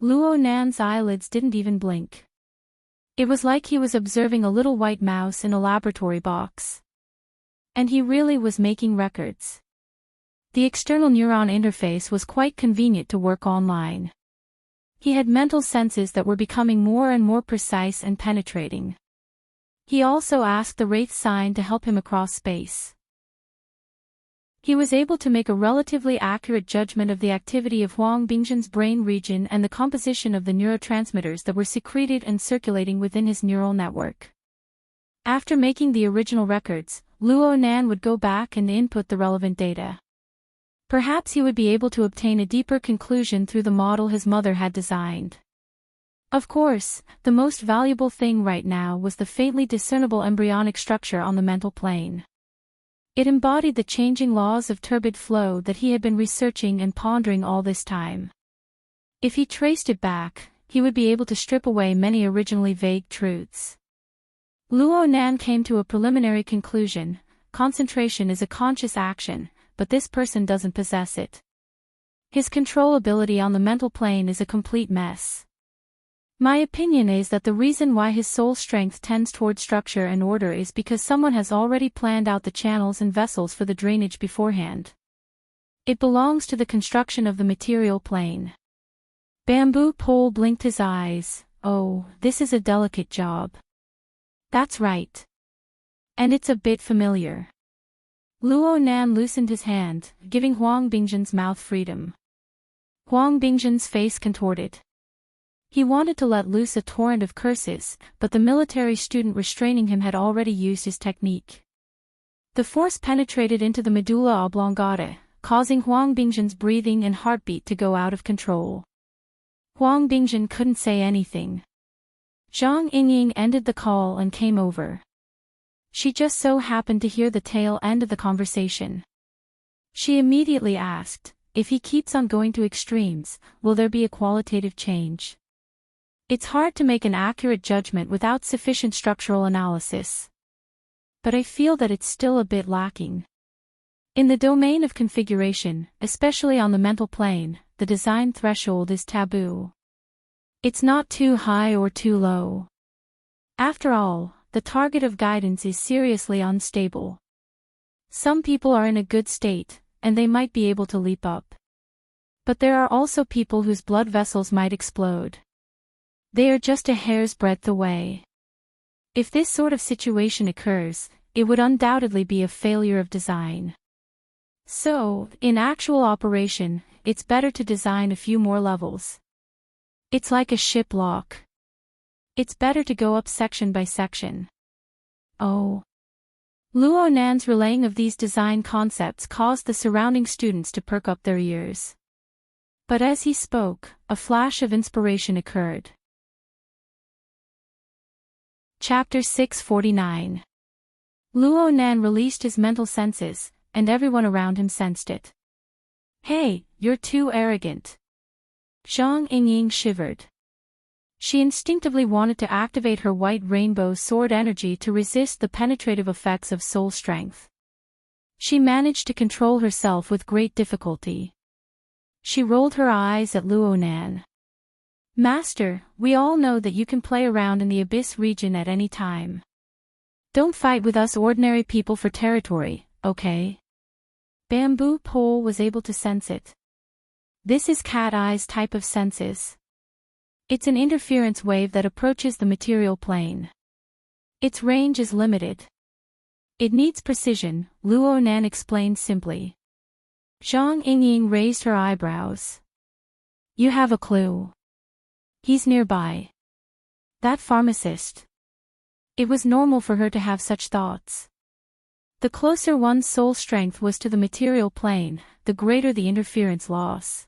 Luo Nan's eyelids didn't even blink. It was like he was observing a little white mouse in a laboratory box. And he really was making records. The external neuron interface was quite convenient to work online. He had mental senses that were becoming more and more precise and penetrating. He also asked the Wraith sign to help him across space. He was able to make a relatively accurate judgment of the activity of Huang Bingjun's brain region and the composition of the neurotransmitters that were secreted and circulating within his neural network. After making the original records, Luo Nan would go back and input the relevant data. Perhaps he would be able to obtain a deeper conclusion through the model his mother had designed. Of course, the most valuable thing right now was the faintly discernible embryonic structure on the mental plane. It embodied the changing laws of turbid flow that he had been researching and pondering all this time. If he traced it back, he would be able to strip away many originally vague truths. Luo Nan came to a preliminary conclusion: concentration is a conscious action, but this person doesn't possess it. His control ability on the mental plane is a complete mess. My opinion is that the reason why his soul strength tends toward structure and order is because someone has already planned out the channels and vessels for the drainage beforehand. It belongs to the construction of the material plane. Bamboo Pole blinked his eyes. Oh, this is a delicate job. That's right. And it's a bit familiar. Luo Nan loosened his hand, giving Huang Bingjun's mouth freedom. Huang Bingjun's face contorted. He wanted to let loose a torrent of curses, but the military student restraining him had already used his technique. The force penetrated into the medulla oblongata, causing Huang Bingjun's breathing and heartbeat to go out of control. Huang Bingjun couldn't say anything. Zhang Yingying ended the call and came over. She just so happened to hear the tail end of the conversation. She immediately asked, if he keeps on going to extremes, will there be a qualitative change? It's hard to make an accurate judgment without sufficient structural analysis. But I feel that it's still a bit lacking. In the domain of configuration, especially on the mental plane, the design threshold is taboo. It's not too high or too low. After all, the target of guidance is seriously unstable. Some people are in a good state, and they might be able to leap up. But there are also people whose blood vessels might explode. They are just a hair's breadth away. If this sort of situation occurs, it would undoubtedly be a failure of design. So, in actual operation, it's better to design a few more levels. It's like a ship lock. It's better to go up section by section. Oh. Luo Nan's relaying of these design concepts caused the surrounding students to perk up their ears. But as he spoke, a flash of inspiration occurred. Chapter 649. Luo Nan released his mental senses, and everyone around him sensed it. Hey, you're too arrogant. Zhang Yingying shivered. She instinctively wanted to activate her white rainbow sword energy to resist the penetrative effects of soul strength. She managed to control herself with great difficulty. She rolled her eyes at Luo Nan. Master, we all know that you can play around in the abyss region at any time. Don't fight with us ordinary people for territory, okay? Bamboo Pole was able to sense it. This is Cat Eye's type of senses. It's an interference wave that approaches the material plane. Its range is limited. It needs precision, Luo Nan explained simply. Zhang Yingying raised her eyebrows. You have a clue. He's nearby. That pharmacist. It was normal for her to have such thoughts. The closer one's soul strength was to the material plane, the greater the interference loss.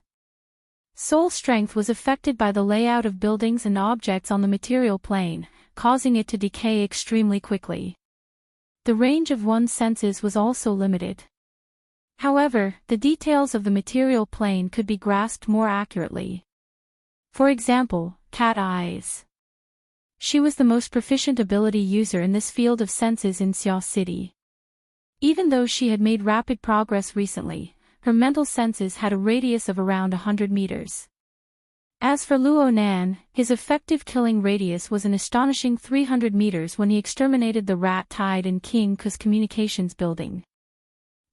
Soul strength was affected by the layout of buildings and objects on the material plane, causing it to decay extremely quickly. The range of one's senses was also limited. However, the details of the material plane could be grasped more accurately. For example, Cat Eyes. She was the most proficient ability user in this field of senses in Xia City. Even though she had made rapid progress recently, her mental senses had a radius of around 100 meters. As for Luo Nan, his effective killing radius was an astonishing 300 meters when he exterminated the rat tied in King Ku's communications building.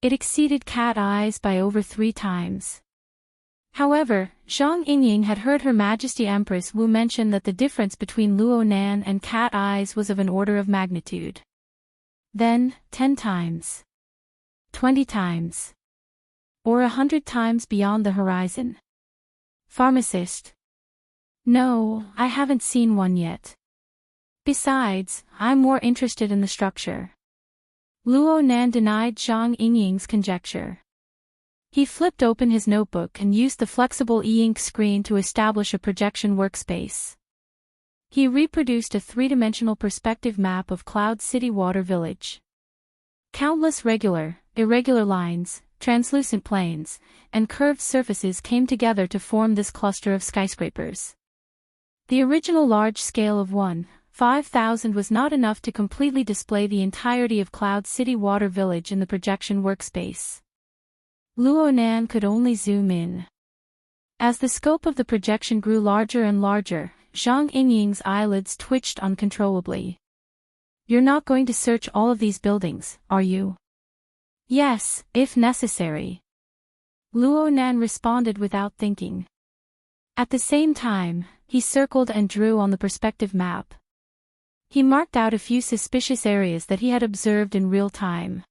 It exceeded Cat Eyes by over 3 times. However, Zhang Yingying had heard Her Majesty Empress Wu mention that the difference between Luo Nan and Cat Eyes was of an order of magnitude. Then, 10 times. 20 times. Or 100 times beyond the horizon. Pharmacist. No, I haven't seen one yet. Besides, I'm more interested in the structure. Luo Nan denied Zhang Yingying's conjecture. He flipped open his notebook and used the flexible e-ink screen to establish a projection workspace. He reproduced a 3-dimensional perspective map of Cloud City Water Village. Countless regular, irregular lines, translucent planes, and curved surfaces came together to form this cluster of skyscrapers. The original large scale of 1,5,000 was not enough to completely display the entirety of Cloud City Water Village in the projection workspace. Luo Nan could only zoom in. As the scope of the projection grew larger and larger, Zhang Yingying's eyelids twitched uncontrollably. You're not going to search all of these buildings, are you? Yes, if necessary. Luo Nan responded without thinking. At the same time, he circled and drew on the perspective map. He marked out a few suspicious areas that he had observed in real time.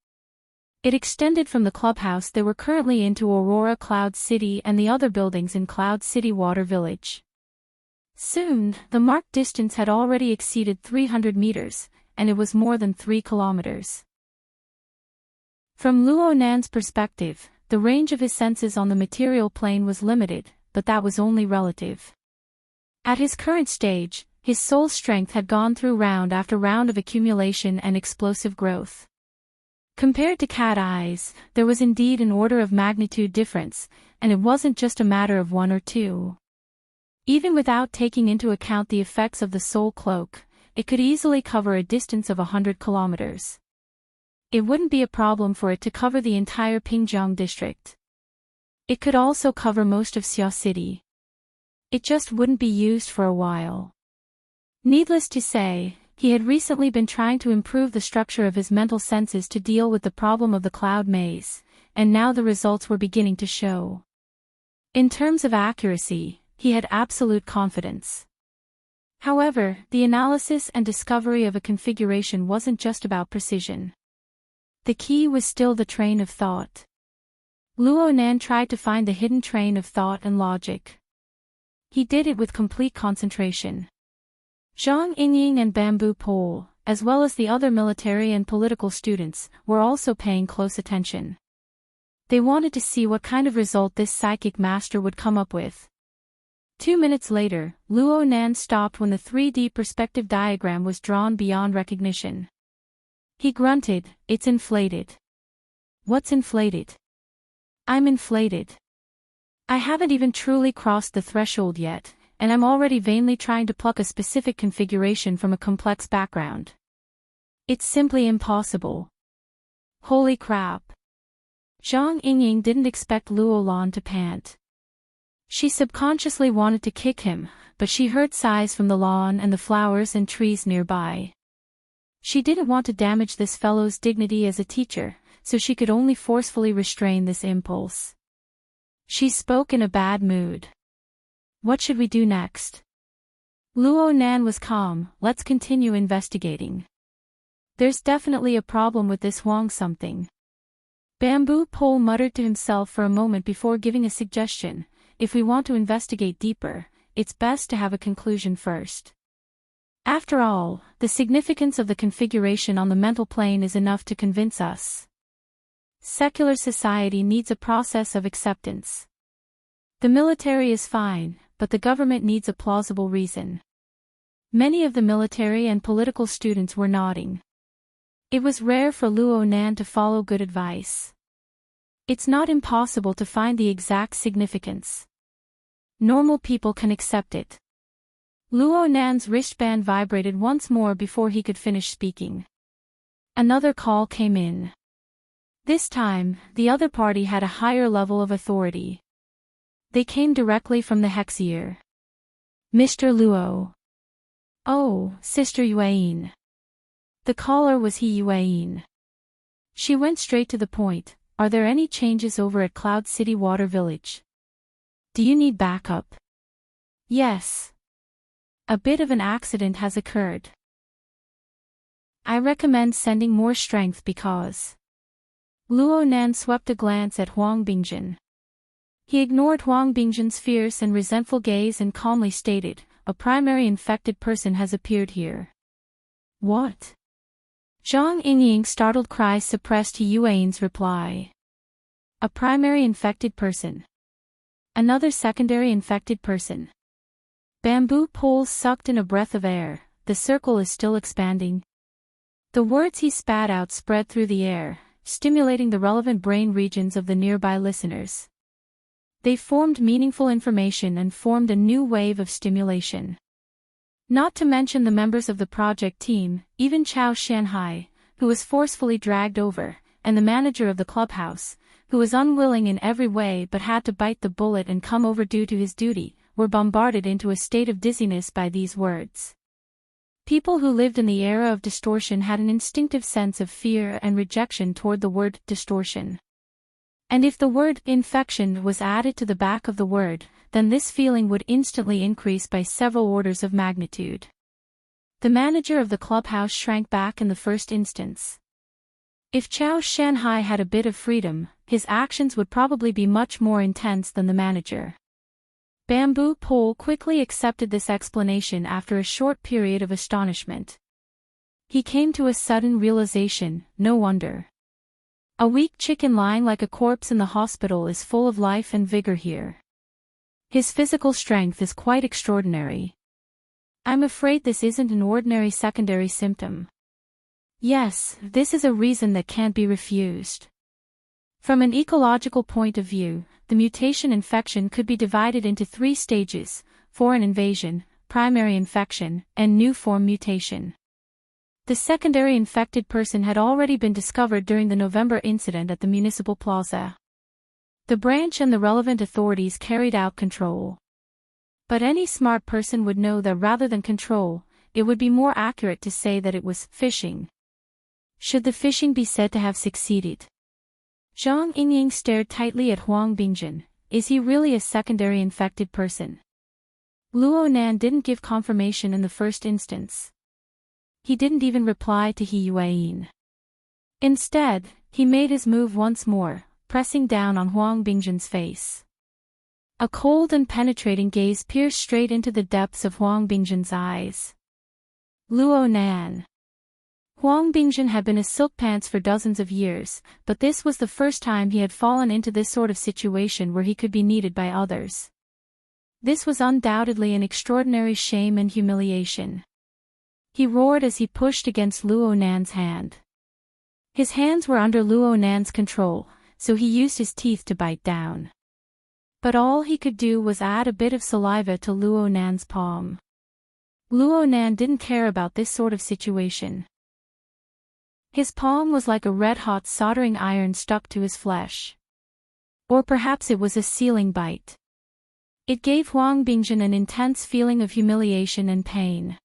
It extended from the clubhouse they were currently in to Aurora Cloud City and the other buildings in Cloud City Water Village. Soon, the marked distance had already exceeded 300 meters, and it was more than 3 kilometers. From Luo Nan's perspective, the range of his senses on the material plane was limited, but that was only relative. At his current stage, his soul strength had gone through round after round of accumulation and explosive growth. Compared to Cat Eyes, there was indeed an order of magnitude difference, and it wasn't just a matter of 1 or 2. Even without taking into account the effects of the soul cloak, it could easily cover a distance of 100 kilometers. It wouldn't be a problem for it to cover the entire Pingjiang district. It could also cover most of Xia City. It just wouldn't be used for a while. Needless to say, he had recently been trying to improve the structure of his mental senses to deal with the problem of the cloud maze, and now the results were beginning to show. In terms of accuracy, he had absolute confidence. However, the analysis and discovery of a configuration wasn't just about precision. The key was still the train of thought. Luo Nan tried to find the hidden train of thought and logic. He did it with complete concentration. Zhang Yingying and Bamboo Pole, as well as the other military and political students, were also paying close attention. They wanted to see what kind of result this psychic master would come up with. 2 minutes later, Luo Nan stopped when the 3D perspective diagram was drawn beyond recognition. He grunted, "It's inflated." "What's inflated?" "I'm inflated. I haven't even truly crossed the threshold yet, and I'm already vainly trying to pluck a specific configuration from a complex background. It's simply impossible." Holy crap. Zhang Yingying didn't expect Luo Lan to pant. She subconsciously wanted to kick him, but she heard sighs from the lawn and the flowers and trees nearby. She didn't want to damage this fellow's dignity as a teacher, so she could only forcefully restrain this impulse. She spoke in a bad mood. "What should we do next?" Luo Nan was calm. "Let's continue investigating. There's definitely a problem with this Huang something." Bamboo Pole muttered to himself for a moment before giving a suggestion. "If we want to investigate deeper, it's best to have a conclusion first. After all, the significance of the configuration on the mental plane is enough to convince us. Secular society needs a process of acceptance. The military is fine, but the government needs a plausible reason." Many of the military and political students were nodding. It was rare for Luo Nan to follow good advice. It's not impossible to find the exact significance. Normal people can accept it. Luo Nan's wristband vibrated once more before he could finish speaking. Another call came in. This time, the other party had a higher level of authority. They came directly from the Heir. "Mr. Luo." "Oh, Sister Yuan." The caller was Yuan. She went straight to the point. "Are there any changes over at Cloud City Water Village? Do you need backup?" "Yes. A bit of an accident has occurred. I recommend sending more strength because..." Luo Nan swept a glance at Huang Bingjin. He ignored Huang Bingjin's fierce and resentful gaze and calmly stated, "A primary infected person has appeared here." "What?" Zhang Yingying's startled cry suppressed Yuan's reply. "A primary infected person. Another secondary infected person." Bamboo Pole sucked in a breath of air. "The circle is still expanding." The words he spat out spread through the air, stimulating the relevant brain regions of the nearby listeners. They formed meaningful information and formed a new wave of stimulation. Not to mention the members of the project team, even Chao Shanhai, who was forcefully dragged over, and the manager of the clubhouse, who was unwilling in every way but had to bite the bullet and come over due to his duty, were bombarded into a state of dizziness by these words. People who lived in the era of distortion had an instinctive sense of fear and rejection toward the word distortion. And if the word infection was added to the back of the word, then this feeling would instantly increase by several orders of magnitude. The manager of the clubhouse shrank back in the first instance. If Chao Shanhai had a bit of freedom, his actions would probably be much more intense than the manager. Bamboo Pole quickly accepted this explanation after a short period of astonishment. He came to a sudden realization, no wonder. A weak chicken lying like a corpse in the hospital is full of life and vigor here. His physical strength is quite extraordinary. I'm afraid this isn't an ordinary secondary symptom. Yes, this is a reason that can't be refused. From an ecological point of view, the mutation infection could be divided into 3 stages: foreign invasion, primary infection, and new form mutation. The secondary infected person had already been discovered during the November incident at the municipal plaza. The branch and the relevant authorities carried out control. But any smart person would know that rather than control, it would be more accurate to say that it was phishing. Should the phishing be said to have succeeded? Zhang Yingying stared tightly at Huang Bingjin. Is he really a secondary infected person? Luo Nan didn't give confirmation in the first instance. He didn't even reply to Yuan. Instead, he made his move once more, pressing down on Huang Bingjin's face. A cold and penetrating gaze pierced straight into the depths of Huang Bingjin's eyes. Luo Nan. Huang Bingjin had been a silk pants for dozens of years, but this was the first time he had fallen into this sort of situation where he could be needed by others. This was undoubtedly an extraordinary shame and humiliation. He roared as he pushed against Luo Nan's hand. His hands were under Luo Nan's control, so he used his teeth to bite down. But all he could do was add a bit of saliva to Luo Nan's palm. Luo Nan didn't care about this sort of situation. His palm was like a red-hot soldering iron stuck to his flesh. Or perhaps it was a sealing bite. It gave Huang Bingjin an intense feeling of humiliation and pain.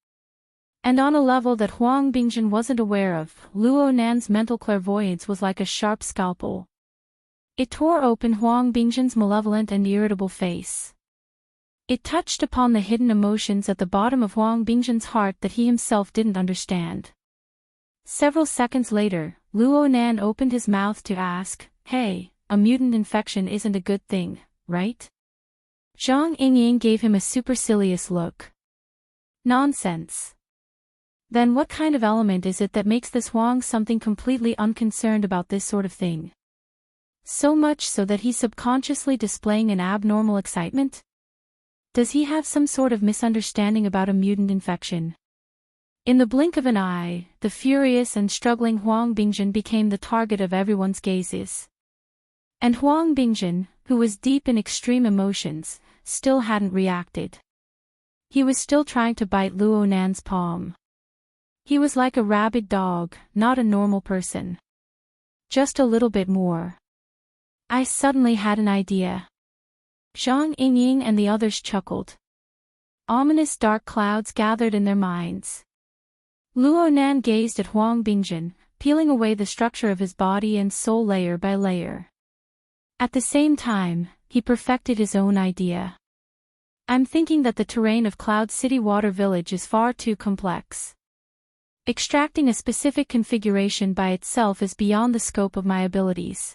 And on a level that Huang Bingjin wasn't aware of, Luo Nan's mental clairvoyance was like a sharp scalpel. It tore open Huang Bingjin's malevolent and irritable face. It touched upon the hidden emotions at the bottom of Huang Bingjin's heart that he himself didn't understand. Several seconds later, Luo Nan opened his mouth to ask, "Hey, a mutant infection isn't a good thing, right?" Zhang Yingying gave him a supercilious look. Nonsense. Then what kind of element is it that makes this Huang something completely unconcerned about this sort of thing? So much so that he's subconsciously displaying an abnormal excitement? Does he have some sort of misunderstanding about a mutant infection? In the blink of an eye, the furious and struggling Huang Bingjin became the target of everyone's gazes. And Huang Bingjin, who was deep in extreme emotions, still hadn't reacted. He was still trying to bite Luo Nan's palm. He was like a rabid dog, not a normal person. Just a little bit more. I suddenly had an idea. Zhang Yingying and the others chuckled. Ominous dark clouds gathered in their minds. Luo Nan gazed at Huang Bingjin, peeling away the structure of his body and soul layer by layer. At the same time, he perfected his own idea. I'm thinking that the terrain of Cloud City Water Village is far too complex. Extracting a specific configuration by itself is beyond the scope of my abilities.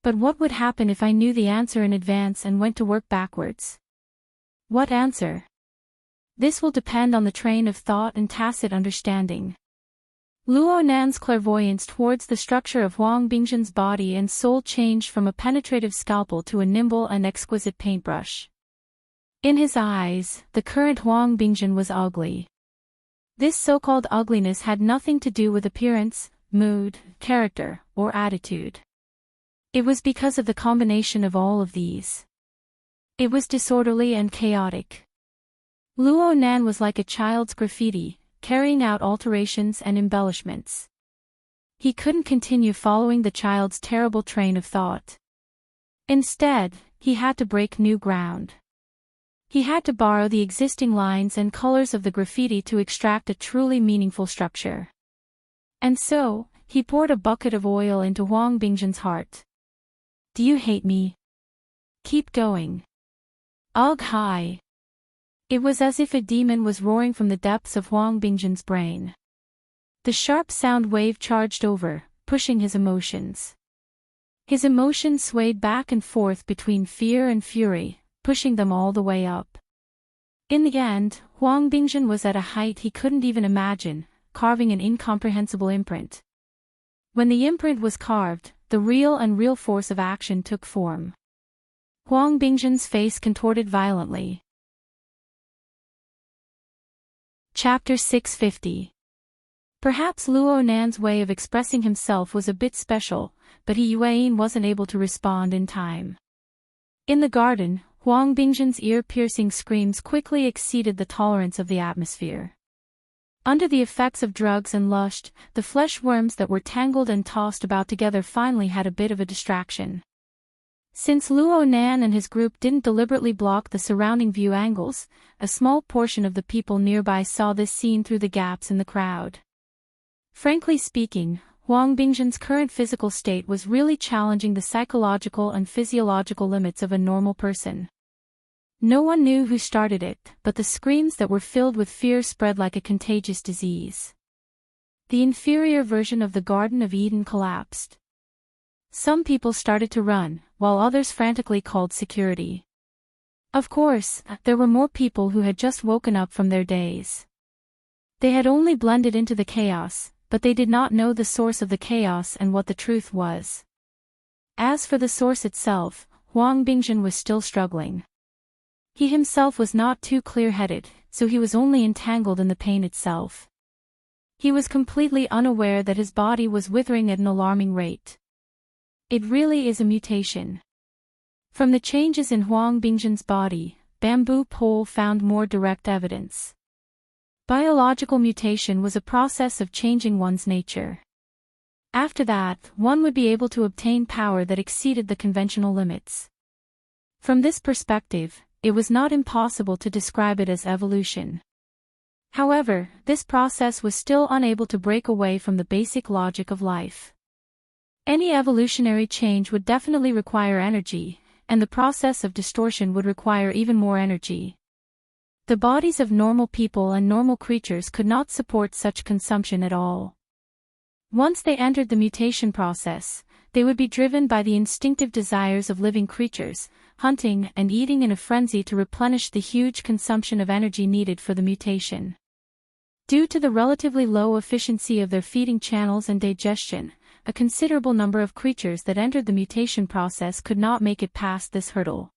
But what would happen if I knew the answer in advance and went to work backwards? What answer? This will depend on the train of thought and tacit understanding. Luo Nan's clairvoyance towards the structure of Huang Bingjin's body and soul changed from a penetrative scalpel to a nimble and exquisite paintbrush. In his eyes, the current Huang Bingjin was ugly. This so-called ugliness had nothing to do with appearance, mood, character, or attitude. It was because of the combination of all of these. It was disorderly and chaotic. Luo Nan was like a child's graffiti, carrying out alterations and embellishments. He couldn't continue following the child's terrible train of thought. Instead, he had to break new ground. He had to borrow the existing lines and colors of the graffiti to extract a truly meaningful structure. And so, he poured a bucket of oil into Huang Bingjin's heart. Do you hate me? Keep going. Ugh hi. It was as if a demon was roaring from the depths of Huang Bingjin's brain. The sharp sound wave charged over, pushing his emotions. His emotions swayed back and forth between fear and fury, pushing them all the way up. In the end, Huang Bingjin was at a height he couldn't even imagine, carving an incomprehensible imprint. When the imprint was carved, the real force of action took form. Huang Bingjin's face contorted violently. Chapter 650. Perhaps Luo Nan's way of expressing himself was a bit special, but Yuan wasn't able to respond in time. In the garden, Huang Bingjin's ear-piercing screams quickly exceeded the tolerance of the atmosphere. Under the effects of drugs and lust, the flesh worms that were tangled and tossed about together finally had a bit of a distraction. Since Luo Nan and his group didn't deliberately block the surrounding view angles, a small portion of the people nearby saw this scene through the gaps in the crowd. Frankly speaking, Huang Bingjin's current physical state was really challenging the psychological and physiological limits of a normal person. No one knew who started it, but the screams that were filled with fear spread like a contagious disease. The inferior version of the Garden of Eden collapsed. Some people started to run, while others frantically called security. Of course, there were more people who had just woken up from their daze. They had only blended into the chaos, but they did not know the source of the chaos and what the truth was. As for the source itself, Huang Bingjun was still struggling. He himself was not too clear-headed, so he was only entangled in the pain itself. He was completely unaware that his body was withering at an alarming rate. It really is a mutation. From the changes in Huang Bingjun's body, Bamboo Pole found more direct evidence. Biological mutation was a process of changing one's nature. After that, one would be able to obtain power that exceeded the conventional limits. From this perspective, it was not impossible to describe it as evolution. However, this process was still unable to break away from the basic logic of life. Any evolutionary change would definitely require energy, and the process of distortion would require even more energy. The bodies of normal people and normal creatures could not support such consumption at all. Once they entered the mutation process, they would be driven by the instinctive desires of living creatures, hunting and eating in a frenzy to replenish the huge consumption of energy needed for the mutation. Due to the relatively low efficiency of their feeding channels and digestion, a considerable number of creatures that entered the mutation process could not make it past this hurdle.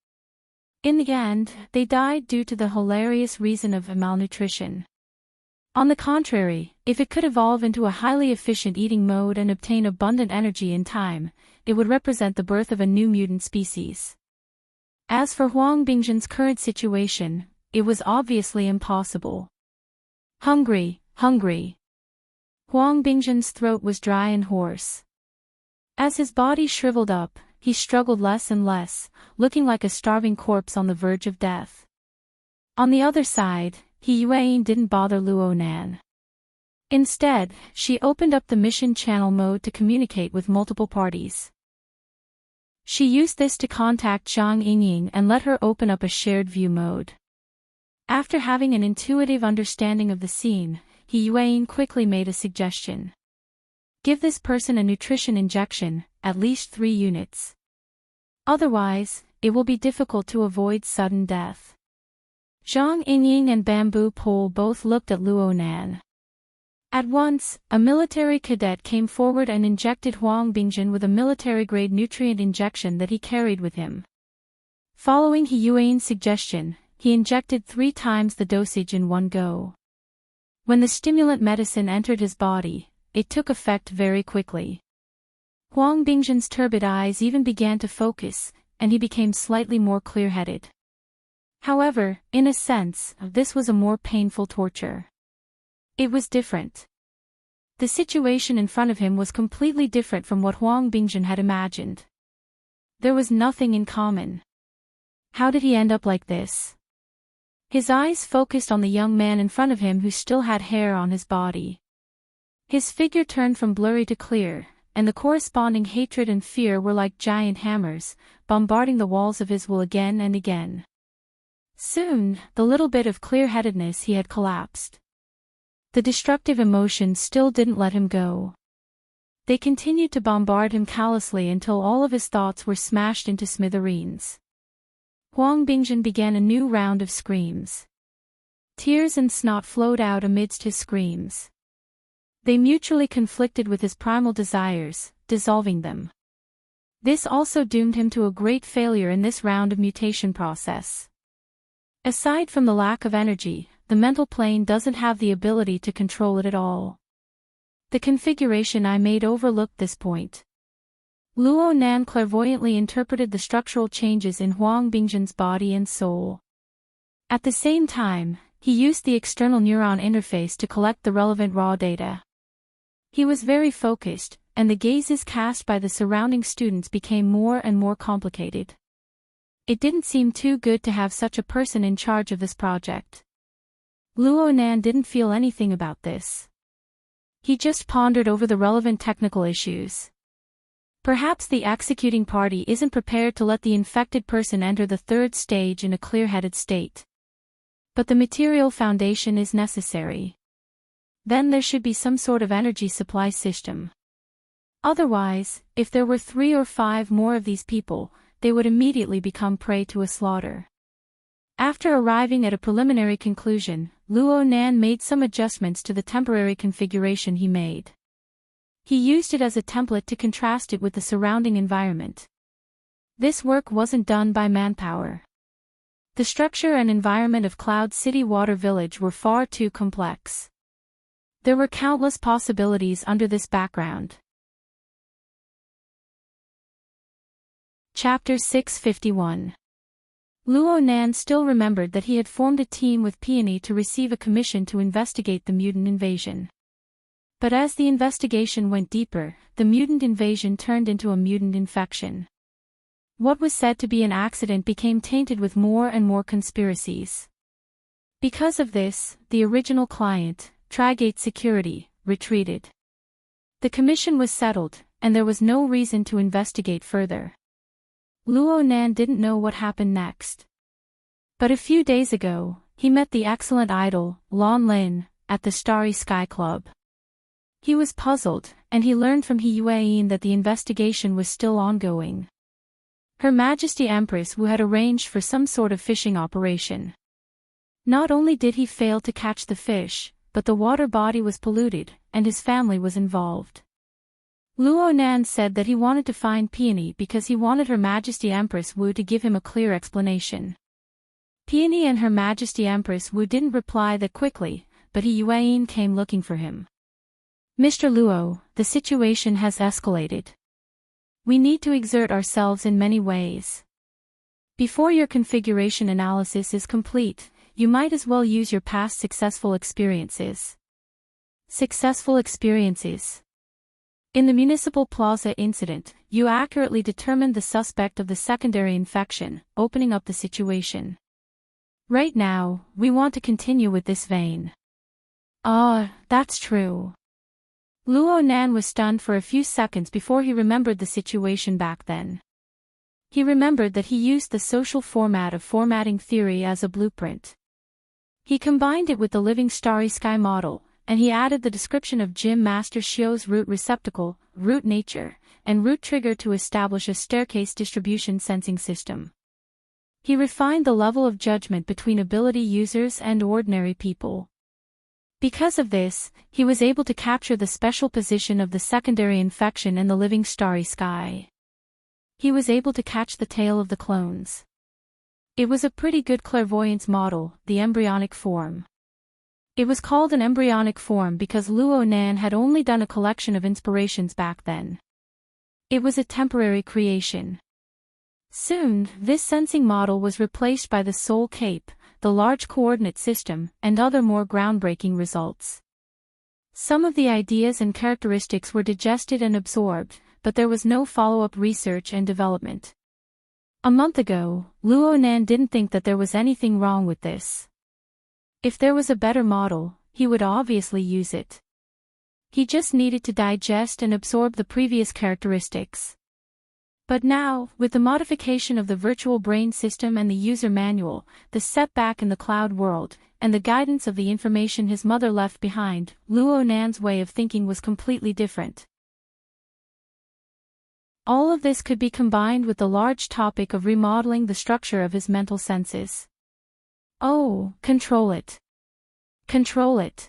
In the end, they died due to the hilarious reason of malnutrition. On the contrary, if it could evolve into a highly efficient eating mode and obtain abundant energy in time, it would represent the birth of a new mutant species. As for Huang Bingjun's current situation, it was obviously impossible. Hungry, hungry. Huang Bingjun's throat was dry and hoarse. As his body shriveled up, he struggled less and less, looking like a starving corpse on the verge of death. On the other side, He Yuan didn't bother Luo Nan. Instead, she opened up the mission channel mode to communicate with multiple parties. She used this to contact Zhang Yingying and let her open up a shared view mode. After having an intuitive understanding of the scene, He Yuan quickly made a suggestion. Give this person a nutrition injection, at least 3 units. Otherwise, it will be difficult to avoid sudden death. Zhang Yingying and Bamboo Pole both looked at Luo Nan. At once, a military cadet came forward and injected Huang Bingjun with a military-grade nutrient injection that he carried with him. Following He Yuan's suggestion, he injected 3 times the dosage in one go. When the stimulant medicine entered his body, it took effect very quickly. Huang Bingjun's turbid eyes even began to focus, and he became slightly more clear-headed. However, in a sense, this was a more painful torture. It was different. The situation in front of him was completely different from what Huang Bingjun had imagined. There was nothing in common. How did he end up like this? His eyes focused on the young man in front of him who still had hair on his body. His figure turned from blurry to clear, and the corresponding hatred and fear were like giant hammers, bombarding the walls of his will again and again. Soon, the little bit of clear-headedness he had collapsed. The destructive emotions still didn't let him go. They continued to bombard him callously until all of his thoughts were smashed into smithereens. Huang Bingjun began a new round of screams. Tears and snot flowed out amidst his screams. They mutually conflicted with his primal desires, dissolving them. This also doomed him to a great failure in this round of mutation process. Aside from the lack of energy, the mental plane doesn't have the ability to control it at all. The configuration I made overlooked this point. Luo Nan clairvoyantly interpreted the structural changes in Huang Bingjun's body and soul. At the same time, he used the external neuron interface to collect the relevant raw data. He was very focused, and the gazes cast by the surrounding students became more and more complicated. It didn't seem too good to have such a person in charge of this project. Luo Nan didn't feel anything about this. He just pondered over the relevant technical issues. Perhaps the executing party isn't prepared to let the infected person enter the 3rd stage in a clear-headed state. But the material foundation is necessary. Then there should be some sort of energy supply system. Otherwise, if there were 3 or 5 more of these people, they would immediately become prey to a slaughter. After arriving at a preliminary conclusion, Luo Nan made some adjustments to the temporary configuration he made. He used it as a template to contrast it with the surrounding environment. This work wasn't done by manpower. The structure and environment of Cloud City Water Village were far too complex. There were countless possibilities under this background. Chapter 651. Luo Nan still remembered that he had formed a team with Peony to receive a commission to investigate the mutant invasion. But as the investigation went deeper, the mutant invasion turned into a mutant infection. What was said to be an accident became tainted with more and more conspiracies. Because of this, the original client, Trigate Security, retreated. The commission was settled, and there was no reason to investigate further. Luo Nan didn't know what happened next. But a few days ago, he met the excellent idol, Lon Lin, at the Starry Sky Club. He was puzzled, and he learned from He Yueyin that the investigation was still ongoing. Her Majesty Empress Wu had arranged for some sort of fishing operation. Not only did he fail to catch the fish, but the water body was polluted, and his family was involved. Luo Nan said that he wanted to find Peony because he wanted Her Majesty Empress Wu to give him a clear explanation. Peony and Her Majesty Empress Wu didn't reply that quickly, but He Yueyin came looking for him. Mr. Luo, the situation has escalated. We need to exert ourselves in many ways. Before your configuration analysis is complete, you might as well use your past successful experiences. Successful experiences. In the Municipal Plaza incident, you accurately determined the suspect of the secondary infection, opening up the situation. Right now, we want to continue with this vein. That's true. Luo Nan was stunned for a few seconds before he remembered the situation back then. He remembered that he used the social format of formatting theory as a blueprint. He combined it with the living starry sky model, and he added the description of Gym Master Xiu's root receptacle, root nature, and root trigger to establish a staircase distribution sensing system. He refined the level of judgment between ability users and ordinary people. Because of this, he was able to capture the special position of the secondary infection in the living starry sky. He was able to catch the tail of the clones. It was a pretty good clairvoyance model, the embryonic form. It was called an embryonic form because Luo Nan had only done a collection of inspirations back then. It was a temporary creation. Soon, this sensing model was replaced by the Soul Cape, the large coordinate system, and other more groundbreaking results. Some of the ideas and characteristics were digested and absorbed, but there was no follow-up research and development. A month ago, Luo Nan didn't think that there was anything wrong with this. If there was a better model, he would obviously use it. He just needed to digest and absorb the previous characteristics. But now, with the modification of the virtual brain system and the user manual, the setback in the cloud world, and the guidance of the information his mother left behind, Luo Nan's way of thinking was completely different. All of this could be combined with the large topic of remodeling the structure of his mental senses. Control it. Control it.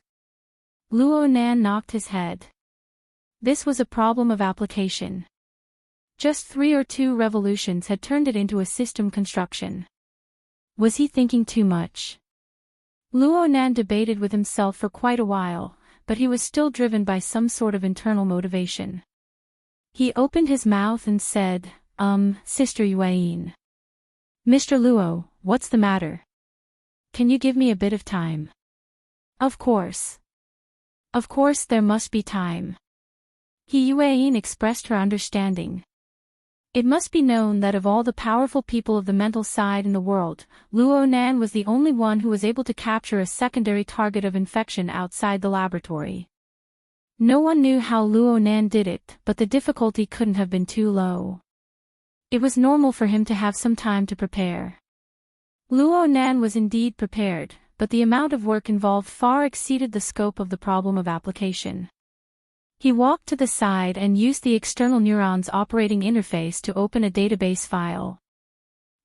Luo Nan knocked his head. This was a problem of application. Just 3 or 2 revolutions had turned it into a system construction. Was he thinking too much? Luo Nan debated with himself for quite a while, but he was still driven by some sort of internal motivation. He opened his mouth and said, Sister Yueyin. Mr. Luo, what's the matter? Can you give me a bit of time? Of course. Of course there must be time. He Yueyin expressed her understanding. It must be known that of all the powerful people of the mental side in the world, Luo Nan was the only one who was able to capture a secondary target of infection outside the laboratory. No one knew how Luo Nan did it, but the difficulty couldn't have been too low. It was normal for him to have some time to prepare. Luo Nan was indeed prepared, but the amount of work involved far exceeded the scope of the problem of application. He walked to the side and used the external neurons operating interface to open a database file.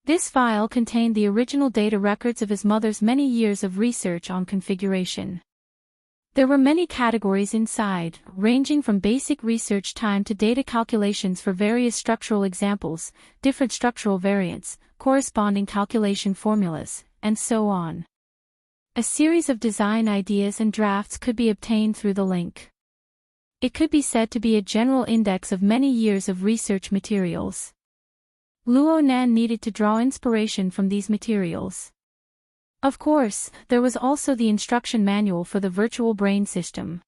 This file contained the original data records of his mother's many years of research on configuration. There were many categories inside, ranging from basic research time to data calculations for various structural examples, different structural variants, corresponding calculation formulas, and so on. A series of design ideas and drafts could be obtained through the link. It could be said to be a general index of many years of research materials. Luo Nan needed to draw inspiration from these materials. Of course, there was also the instruction manual for the virtual brain system.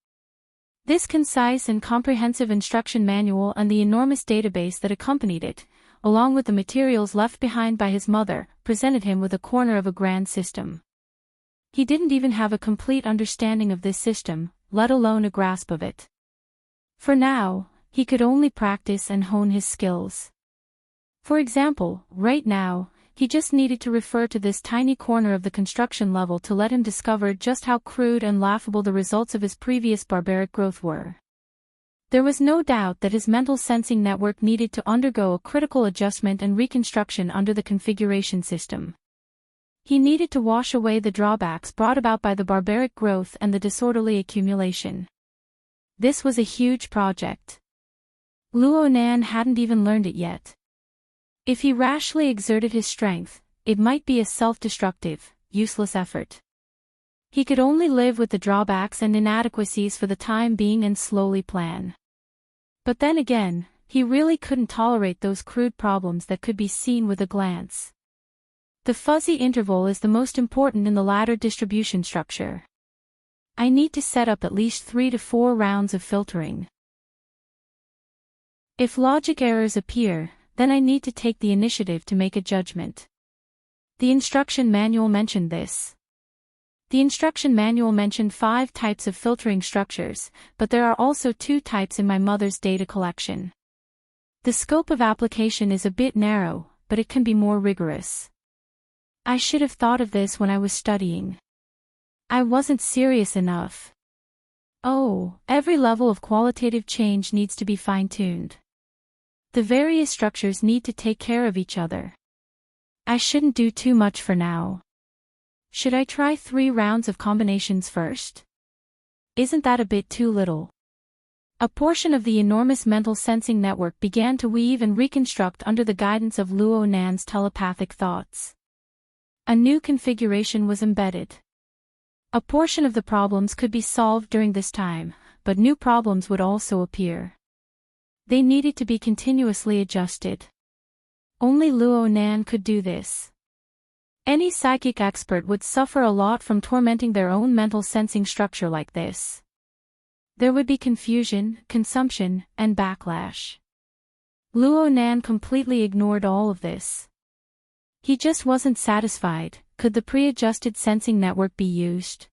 This concise and comprehensive instruction manual and the enormous database that accompanied it, along with the materials left behind by his mother, presented him with a corner of a grand system. He didn't even have a complete understanding of this system, let alone a grasp of it. For now, he could only practice and hone his skills. For example, right now, he just needed to refer to this tiny corner of the construction level to let him discover just how crude and laughable the results of his previous barbaric growth were. There was no doubt that his mental sensing network needed to undergo a critical adjustment and reconstruction under the configuration system. He needed to wash away the drawbacks brought about by the barbaric growth and the disorderly accumulation. This was a huge project. Luo Nan hadn't even learned it yet. If he rashly exerted his strength, it might be a self-destructive, useless effort. He could only live with the drawbacks and inadequacies for the time being and slowly plan. But then again, he really couldn't tolerate those crude problems that could be seen with a glance. The fuzzy interval is the most important in the ladder distribution structure. I need to set up at least 3 to 4 rounds of filtering. If logic errors appear, then I need to take the initiative to make a judgment. The instruction manual mentioned this. The instruction manual mentioned 5 types of filtering structures, but there are also 2 types in my mother's data collection. The scope of application is a bit narrow, but it can be more rigorous. I should have thought of this when I was studying. I wasn't serious enough. Oh, every level of qualitative change needs to be fine-tuned. The various structures need to take care of each other. I shouldn't do too much for now. Should I try 3 rounds of combinations first? Isn't that a bit too little? A portion of the enormous mental sensing network began to weave and reconstruct under the guidance of Luo Nan's telepathic thoughts. A new configuration was embedded. A portion of the problems could be solved during this time, but new problems would also appear. They needed to be continuously adjusted. Only Luo Nan could do this. Any psychic expert would suffer a lot from tormenting their own mental sensing structure like this. There would be confusion, consumption, and backlash. Luo Nan completely ignored all of this. He just wasn't satisfied. Could the pre-adjusted sensing network be used?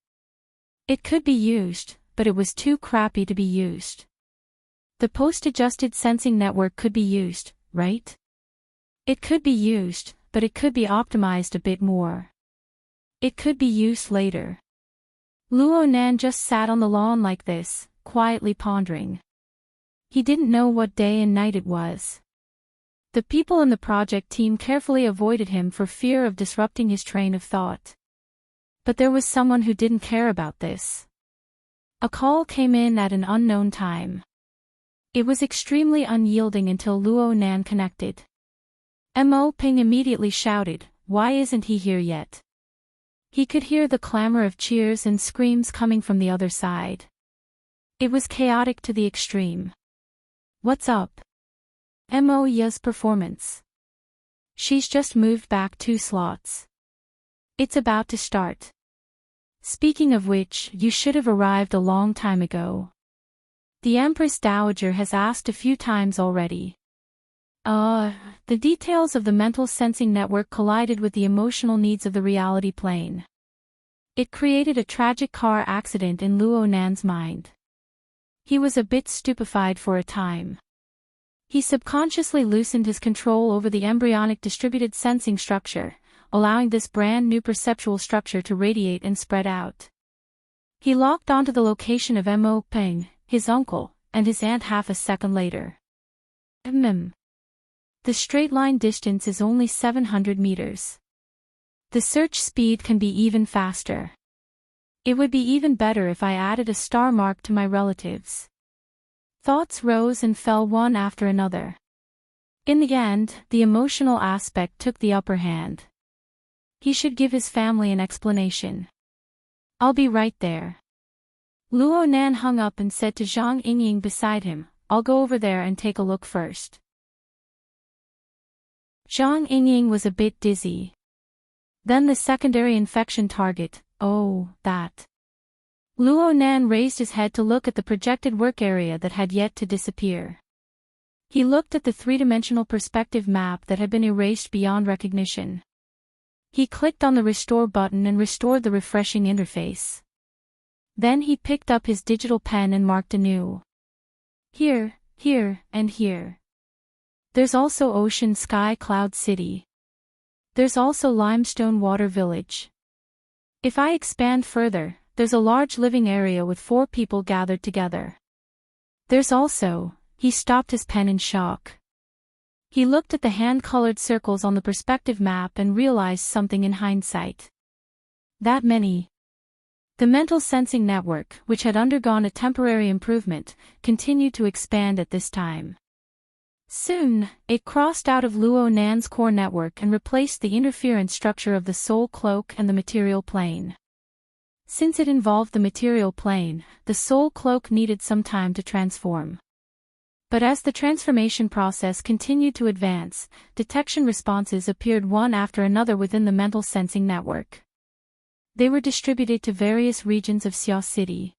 It could be used, but it was too crappy to be used. The post-adjusted sensing network could be used, right? It could be used, but it could be optimized a bit more. It could be used later. Luo Nan just sat on the lawn like this, quietly pondering. He didn't know what day and night it was. The people in the project team carefully avoided him for fear of disrupting his train of thought. But there was someone who didn't care about this. A call came in at an unknown time. It was extremely unyielding until Luo Nan connected. Mo Ping immediately shouted, "Why isn't he here yet?" He could hear the clamor of cheers and screams coming from the other side. It was chaotic to the extreme. "What's up?" Mo Ya's performance. "She's just moved back 2 slots. It's about to start. Speaking of which, you should have arrived a long time ago. The Empress Dowager has asked a few times already." The details of the mental sensing network collided with the emotional needs of the reality plane. It created a tragic car accident in Luo Nan's mind. He was a bit stupefied for a time. He subconsciously loosened his control over the embryonic distributed sensing structure, allowing this brand new perceptual structure to radiate and spread out. He locked onto the location of Mo Peng, his uncle, and his aunt half a second later. The straight line distance is only 700 meters. The search speed can be even faster. It would be even better if I added a star mark to my relatives. Thoughts rose and fell one after another. In the end, the emotional aspect took the upper hand. He should give his family an explanation. I'll be right there. Luo Nan hung up and said to Zhang Yingying beside him, I'll go over there and take a look first. Zhang Yingying was a bit dizzy. Then the secondary infection target, oh, that. Luo Nan raised his head to look at the projected work area that had yet to disappear. He looked at the three-dimensional perspective map that had been erased beyond recognition. He clicked on the restore button and restored the refreshing interface. Then he picked up his digital pen and marked anew. Here, here, and here. There's also Ocean Sky Cloud City. There's also Limestone Water Village. If I expand further, there's a large living area with 4 people gathered together. There's also... He stopped his pen in shock. He looked at the hand-colored circles on the perspective map and realized something in hindsight. That many. The mental sensing network, which had undergone a temporary improvement, continued to expand at this time. Soon, it crossed out of Luo Nan's core network and replaced the interference structure of the soul cloak and the material plane. Since it involved the material plane, the soul cloak needed some time to transform. But as the transformation process continued to advance, detection responses appeared one after another within the mental sensing network. They were distributed to various regions of Xia City.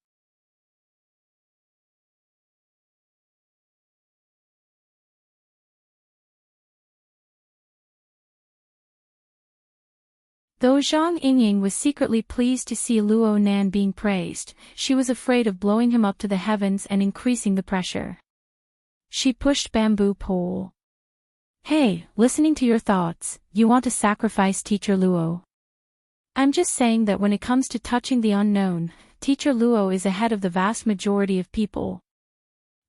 Though Zhang Yingying was secretly pleased to see Luo Nan being praised, she was afraid of blowing him up to the heavens and increasing the pressure. She pushed bamboo pole. Hey, listening to your thoughts, you want to sacrifice Teacher Luo? I'm just saying that when it comes to touching the unknown, Teacher Luo is ahead of the vast majority of people.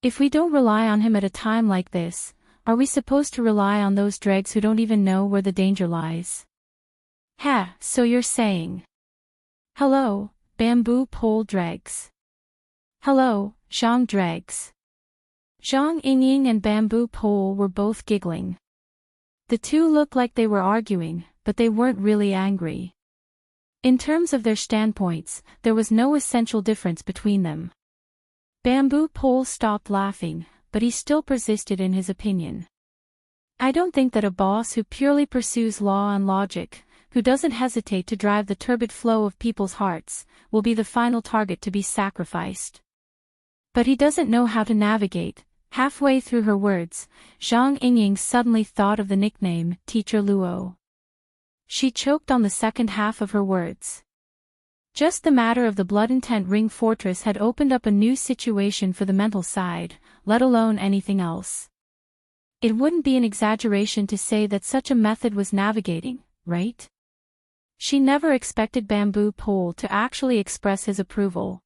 If we don't rely on him at a time like this, are we supposed to rely on those dregs who don't even know where the danger lies? Ha, so you're saying. Hello, bamboo pole dregs. Hello, Zhang dregs. Zhang Yingying and Bamboo Pole were both giggling. The two looked like they were arguing, but they weren't really angry. In terms of their standpoints, there was no essential difference between them. Bamboo Pole stopped laughing, but he still persisted in his opinion. I don't think that a boss who purely pursues law and logic, who doesn't hesitate to drive the turbid flow of people's hearts, will be the final target to be sacrificed. But he doesn't know how to navigate. Halfway through her words, Zhang Yingying suddenly thought of the nickname, Teacher Luo. She choked on the second half of her words. Just the matter of the Blood Intent Ring Fortress had opened up a new situation for the mental side, let alone anything else. It wouldn't be an exaggeration to say that such a method was navigating, right? She never expected Bamboo Pole to actually express his approval.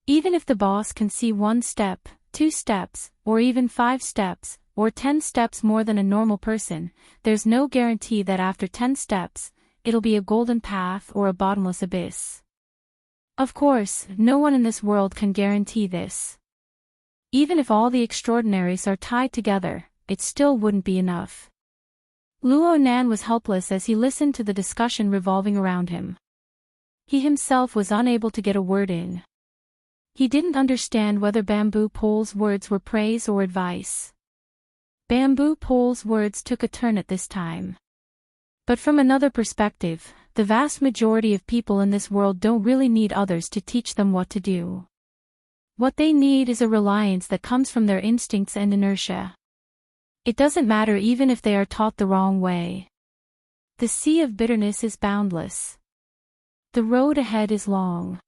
Even if the boss can see 1 step, 2 steps, or even 5 steps, or 10 steps more than a normal person, there's no guarantee that after 10 steps, it'll be a golden path or a bottomless abyss. Of course, no one in this world can guarantee this. Even if all the extraordinaries are tied together, it still wouldn't be enough. Luo Nan was helpless as he listened to the discussion revolving around him. He himself was unable to get a word in. He didn't understand whether Bamboo Pole's words were praise or advice. Bamboo Pole's words took a turn at this time. But from another perspective, the vast majority of people in this world don't really need others to teach them what to do. What they need is a reliance that comes from their instincts and inertia. It doesn't matter even if they are taught the wrong way. The sea of bitterness is boundless. The road ahead is long.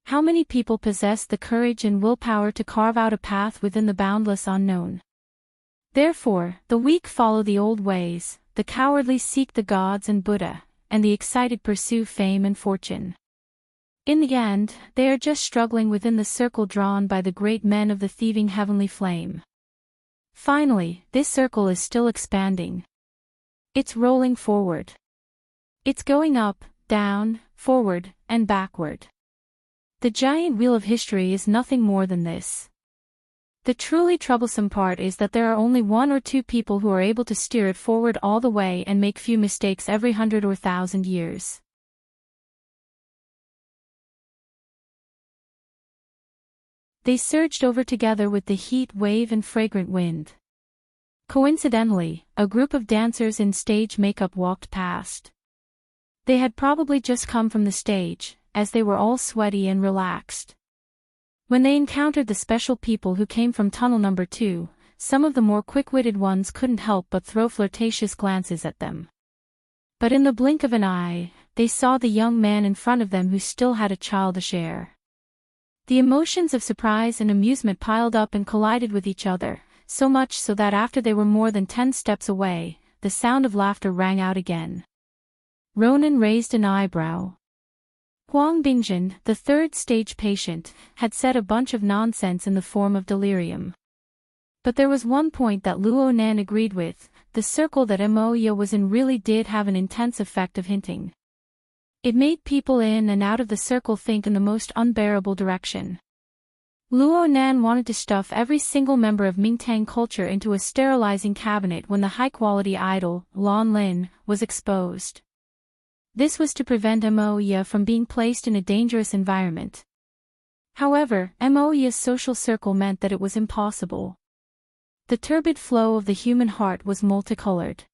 How many people possess the courage and willpower to carve out a path within the boundless unknown? Therefore, the weak follow the old ways, the cowardly seek the gods and Buddha, and the excited pursue fame and fortune. In the end, they are just struggling within the circle drawn by the great men of the thieving heavenly flame. Finally, this circle is still expanding. It's rolling forward. It's going up, down, forward, and backward. The giant wheel of history is nothing more than this. The truly troublesome part is that there are only one or two people who are able to steer it forward all the way and make few mistakes every 100 or 1,000 years. They surged over together with the heat wave and fragrant wind. Coincidentally, a group of dancers in stage makeup walked past. They had probably just come from the stage, as they were all sweaty and relaxed. When they encountered the special people who came from tunnel number 2, some of the more quick-witted ones couldn't help but throw flirtatious glances at them. But in the blink of an eye, they saw the young man in front of them who still had a childish air. The emotions of surprise and amusement piled up and collided with each other, so much so that after they were more than 10 steps away, the sound of laughter rang out again. Ronan raised an eyebrow. Huang Bingjin, the third stage patient, had said a bunch of nonsense in the form of delirium. But there was one point that Luo Nan agreed with: the circle that Moya was in really did have an intense effect of hinting. It made people in and out of the circle think in the most unbearable direction. Luo Nan wanted to stuff every single member of Mingtang culture into a sterilizing cabinet when the high-quality idol, Lan Lin, was exposed. This was to prevent Moya from being placed in a dangerous environment. However, Moya's social circle meant that it was impossible. The turbid flow of the human heart was multicolored.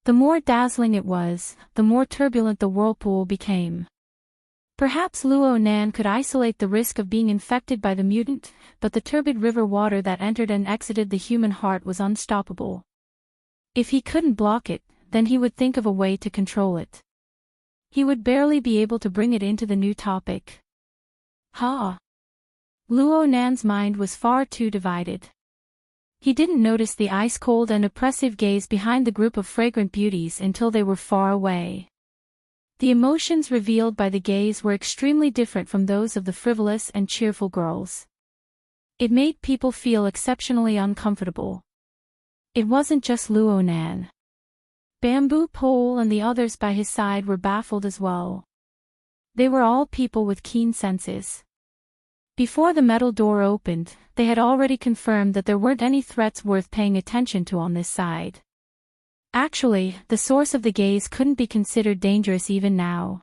The more dazzling it was, the more turbulent the whirlpool became. Perhaps Luo Nan could isolate the risk of being infected by the mutant, but the turbid river water that entered and exited the human heart was unstoppable. If he couldn't block it, then he would think of a way to control it. He would barely be able to bring it into the new topic. Luo Nan's mind was far too divided. He didn't notice the ice-cold and oppressive gaze behind the group of fragrant beauties until they were far away. The emotions revealed by the gaze were extremely different from those of the frivolous and cheerful girls. It made people feel exceptionally uncomfortable. It wasn't just Luo Nan. Bamboo Pole and the others by his side were baffled as well. They were all people with keen senses. Before the metal door opened, they had already confirmed that there weren't any threats worth paying attention to on this side. Actually, the source of the gaze couldn't be considered dangerous even now.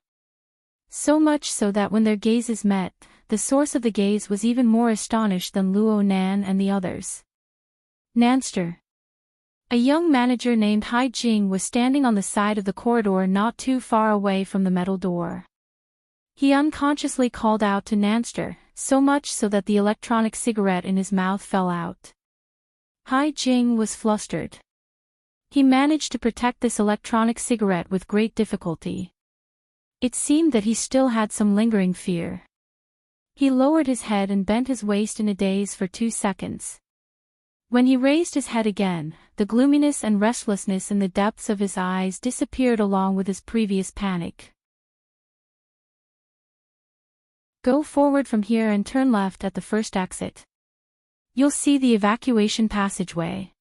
So much so that when their gazes met, the source of the gaze was even more astonished than Luo Nan and the others. Nanster. A young manager named Hai Jing was standing on the side of the corridor not too far away from the metal door. He unconsciously called out to Nanster, so much so that the electronic cigarette in his mouth fell out. Hai Jing was flustered. He managed to protect this electronic cigarette with great difficulty. It seemed that he still had some lingering fear. He lowered his head and bent his waist in a daze for 2 seconds. When he raised his head again, the gloominess and restlessness in the depths of his eyes disappeared along with his previous panic. Go forward from here and turn left at the first exit. You'll see the evacuation passageway.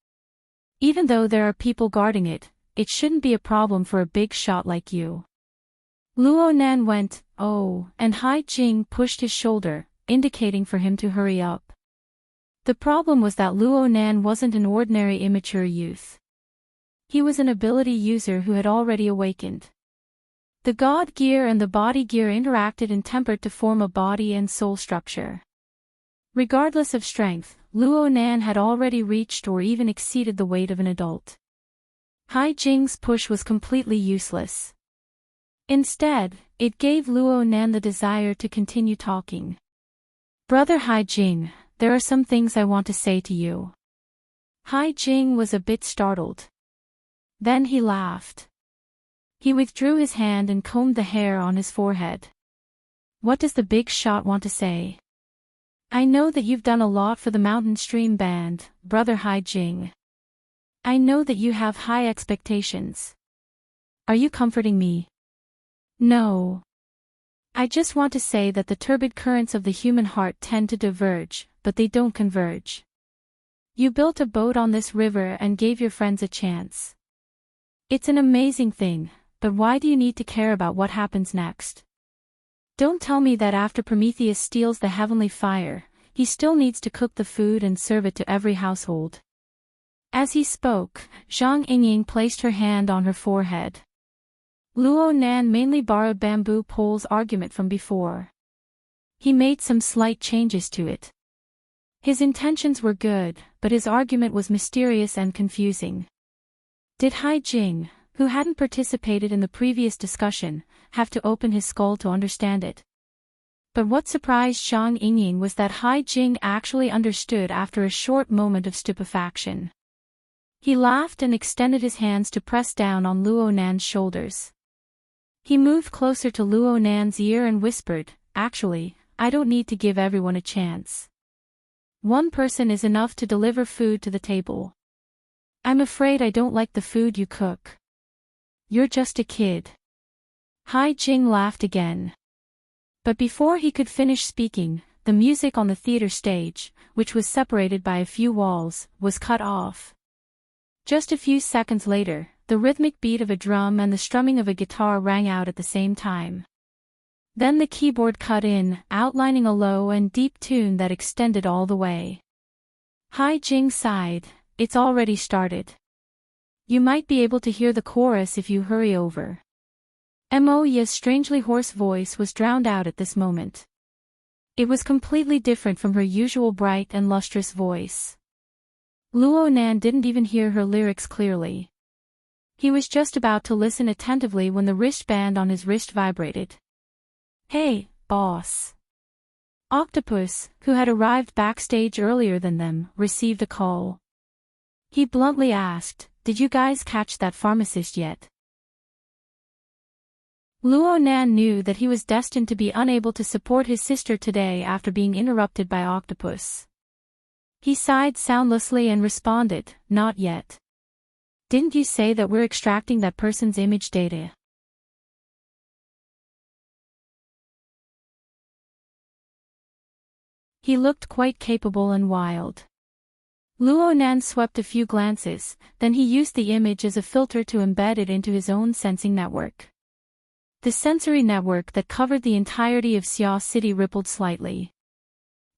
Even though there are people guarding it, it shouldn't be a problem for a big shot like you. Luo Nan went, "Oh," and Hai Jing pushed his shoulder, indicating for him to hurry up. The problem was that Luo Nan wasn't an ordinary immature youth. He was an ability user who had already awakened. The God gear and the body gear interacted and tempered to form a body and soul structure. Regardless of strength, Luo Nan had already reached or even exceeded the weight of an adult. Hai Jing's push was completely useless. Instead, it gave Luo Nan the desire to continue talking. "Brother Hai Jing, there are some things I want to say to you." Hai Jing was a bit startled. Then he laughed. He withdrew his hand and combed the hair on his forehead. "What does the big shot want to say?" "I know that you've done a lot for the Mountain Stream Band, Brother Hai Jing. I know that you have high expectations. Are you comforting me? No. I just want to say that the turbid currents of the human heart tend to diverge, but they don't converge. You built a boat on this river and gave your friends a chance. It's an amazing thing, but why do you need to care about what happens next? Don't tell me that after Prometheus steals the heavenly fire, he still needs to cook the food and serve it to every household. As he spoke, Zhang Yingying placed her hand on her forehead. Luo Nan mainly borrowed bamboo pole's argument from before. He made some slight changes to it. His intentions were good, but his argument was mysterious and confusing. Did Hai Jing, who hadn't participated in the previous discussion, have to open his skull to understand it? But what surprised Zhang Yingying was that Hai Jing actually understood after a short moment of stupefaction. He laughed and extended his hands to press down on Luo Nan's shoulders. He moved closer to Luo Nan's ear and whispered, "Actually, I don't need to give everyone a chance. One person is enough to deliver food to the table. I'm afraid I don't like the food you cook. You're just a kid." Hai Jing laughed again. But before he could finish speaking, the music on the theater stage, which was separated by a few walls, was cut off. Just a few seconds later, the rhythmic beat of a drum and the strumming of a guitar rang out at the same time. Then the keyboard cut in, outlining a low and deep tune that extended all the way. Hai Jing sighed, "It's already started. You might be able to hear the chorus if you hurry over." Mo Ya's strangely hoarse voice was drowned out at this moment. It was completely different from her usual bright and lustrous voice. Luo Nan didn't even hear her lyrics clearly. He was just about to listen attentively when the wristband on his wrist vibrated. "Hey, boss." Octopus, who had arrived backstage earlier than them, received a call. He bluntly asked, "Did you guys catch that pharmacist yet?" Luo Nan knew that he was destined to be unable to support his sister today after being interrupted by Octopus. He sighed soundlessly and responded, "Not yet. Didn't you say that we're extracting that person's image data?" He looked quite capable and wild. Luo Nan swept a few glances, then he used the image as a filter to embed it into his own sensing network. The sensory network that covered the entirety of Xia City rippled slightly.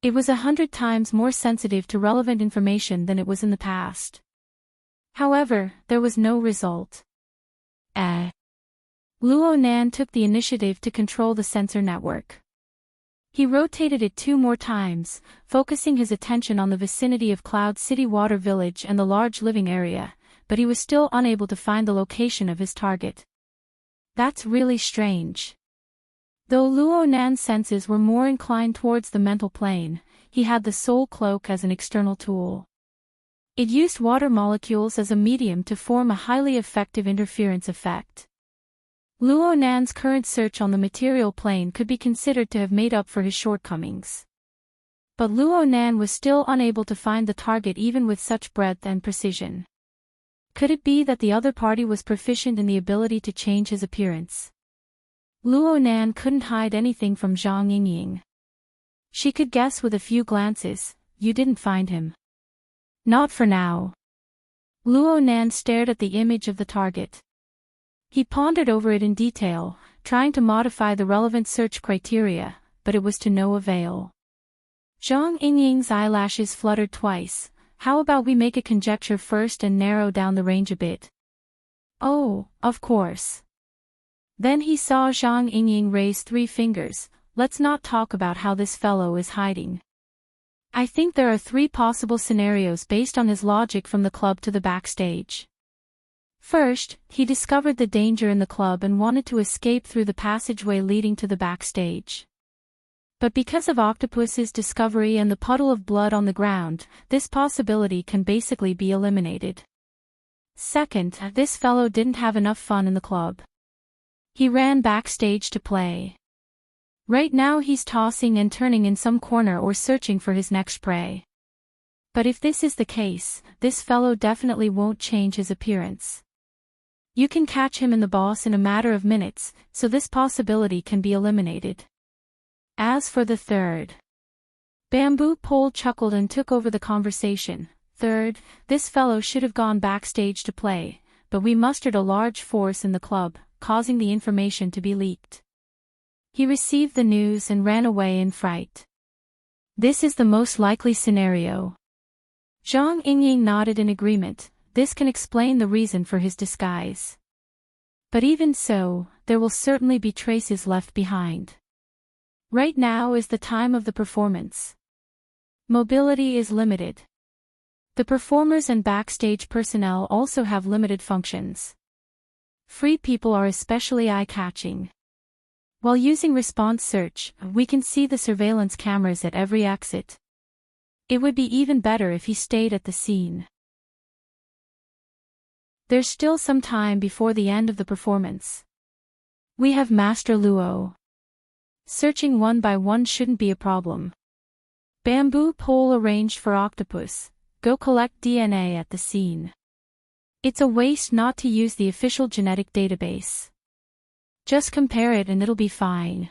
It was 100 times more sensitive to relevant information than it was in the past. However, there was no result. Luo Nan took the initiative to control the sensor network. He rotated it 2 more times, focusing his attention on the vicinity of Cloud City Water Village and the large living area, but he was still unable to find the location of his target. That's really strange. Though Luo Nan's senses were more inclined towards the mental plane, he had the soul cloak as an external tool. It used water molecules as a medium to form a highly effective interference effect. Luo Nan's current search on the material plane could be considered to have made up for his shortcomings. But Luo Nan was still unable to find the target even with such breadth and precision. Could it be that the other party was proficient in the ability to change his appearance? Luo Nan couldn't hide anything from Zhang Yingying. She could guess with a few glances, "You didn't find him." "Not for now." Luo Nan stared at the image of the target. He pondered over it in detail, trying to modify the relevant search criteria, but it was to no avail. Zhang Yingying's eyelashes fluttered twice. "How about we make a conjecture first and narrow down the range a bit?" "Oh, of course." Then he saw Zhang Yingying raise 3 fingers. "Let's not talk about how this fellow is hiding. I think there are 3 possible scenarios based on his logic from the club to the backstage. First, he discovered the danger in the club and wanted to escape through the passageway leading to the backstage. But because of Octopus's discovery and the puddle of blood on the ground, this possibility can basically be eliminated. Second, this fellow didn't have enough fun in the club. He ran backstage to play. Right now he's tossing and turning in some corner or searching for his next prey. But if this is the case, this fellow definitely won't change his appearance. You can catch him and the boss in a matter of minutes, so this possibility can be eliminated. As for the third, Bamboo Pole chuckled and took over the conversation. Third, this fellow should have gone backstage to play, but we mustered a large force in the club, causing the information to be leaked. He received the news and ran away in fright. This is the most likely scenario. Zhang Yingying nodded in agreement. This can explain the reason for his disguise. But even so, there will certainly be traces left behind. Right now is the time of the performance. Mobility is limited. The performers and backstage personnel also have limited functions. Free people are especially eye-catching. While using response search, we can see the surveillance cameras at every exit. It would be even better if he stayed at the scene. There's still some time before the end of the performance. We have Master Luo. Searching one by one shouldn't be a problem. Bamboo Pole arranged for Octopus. Go collect DNA at the scene. It's a waste not to use the official genetic database. Just compare it and it'll be fine.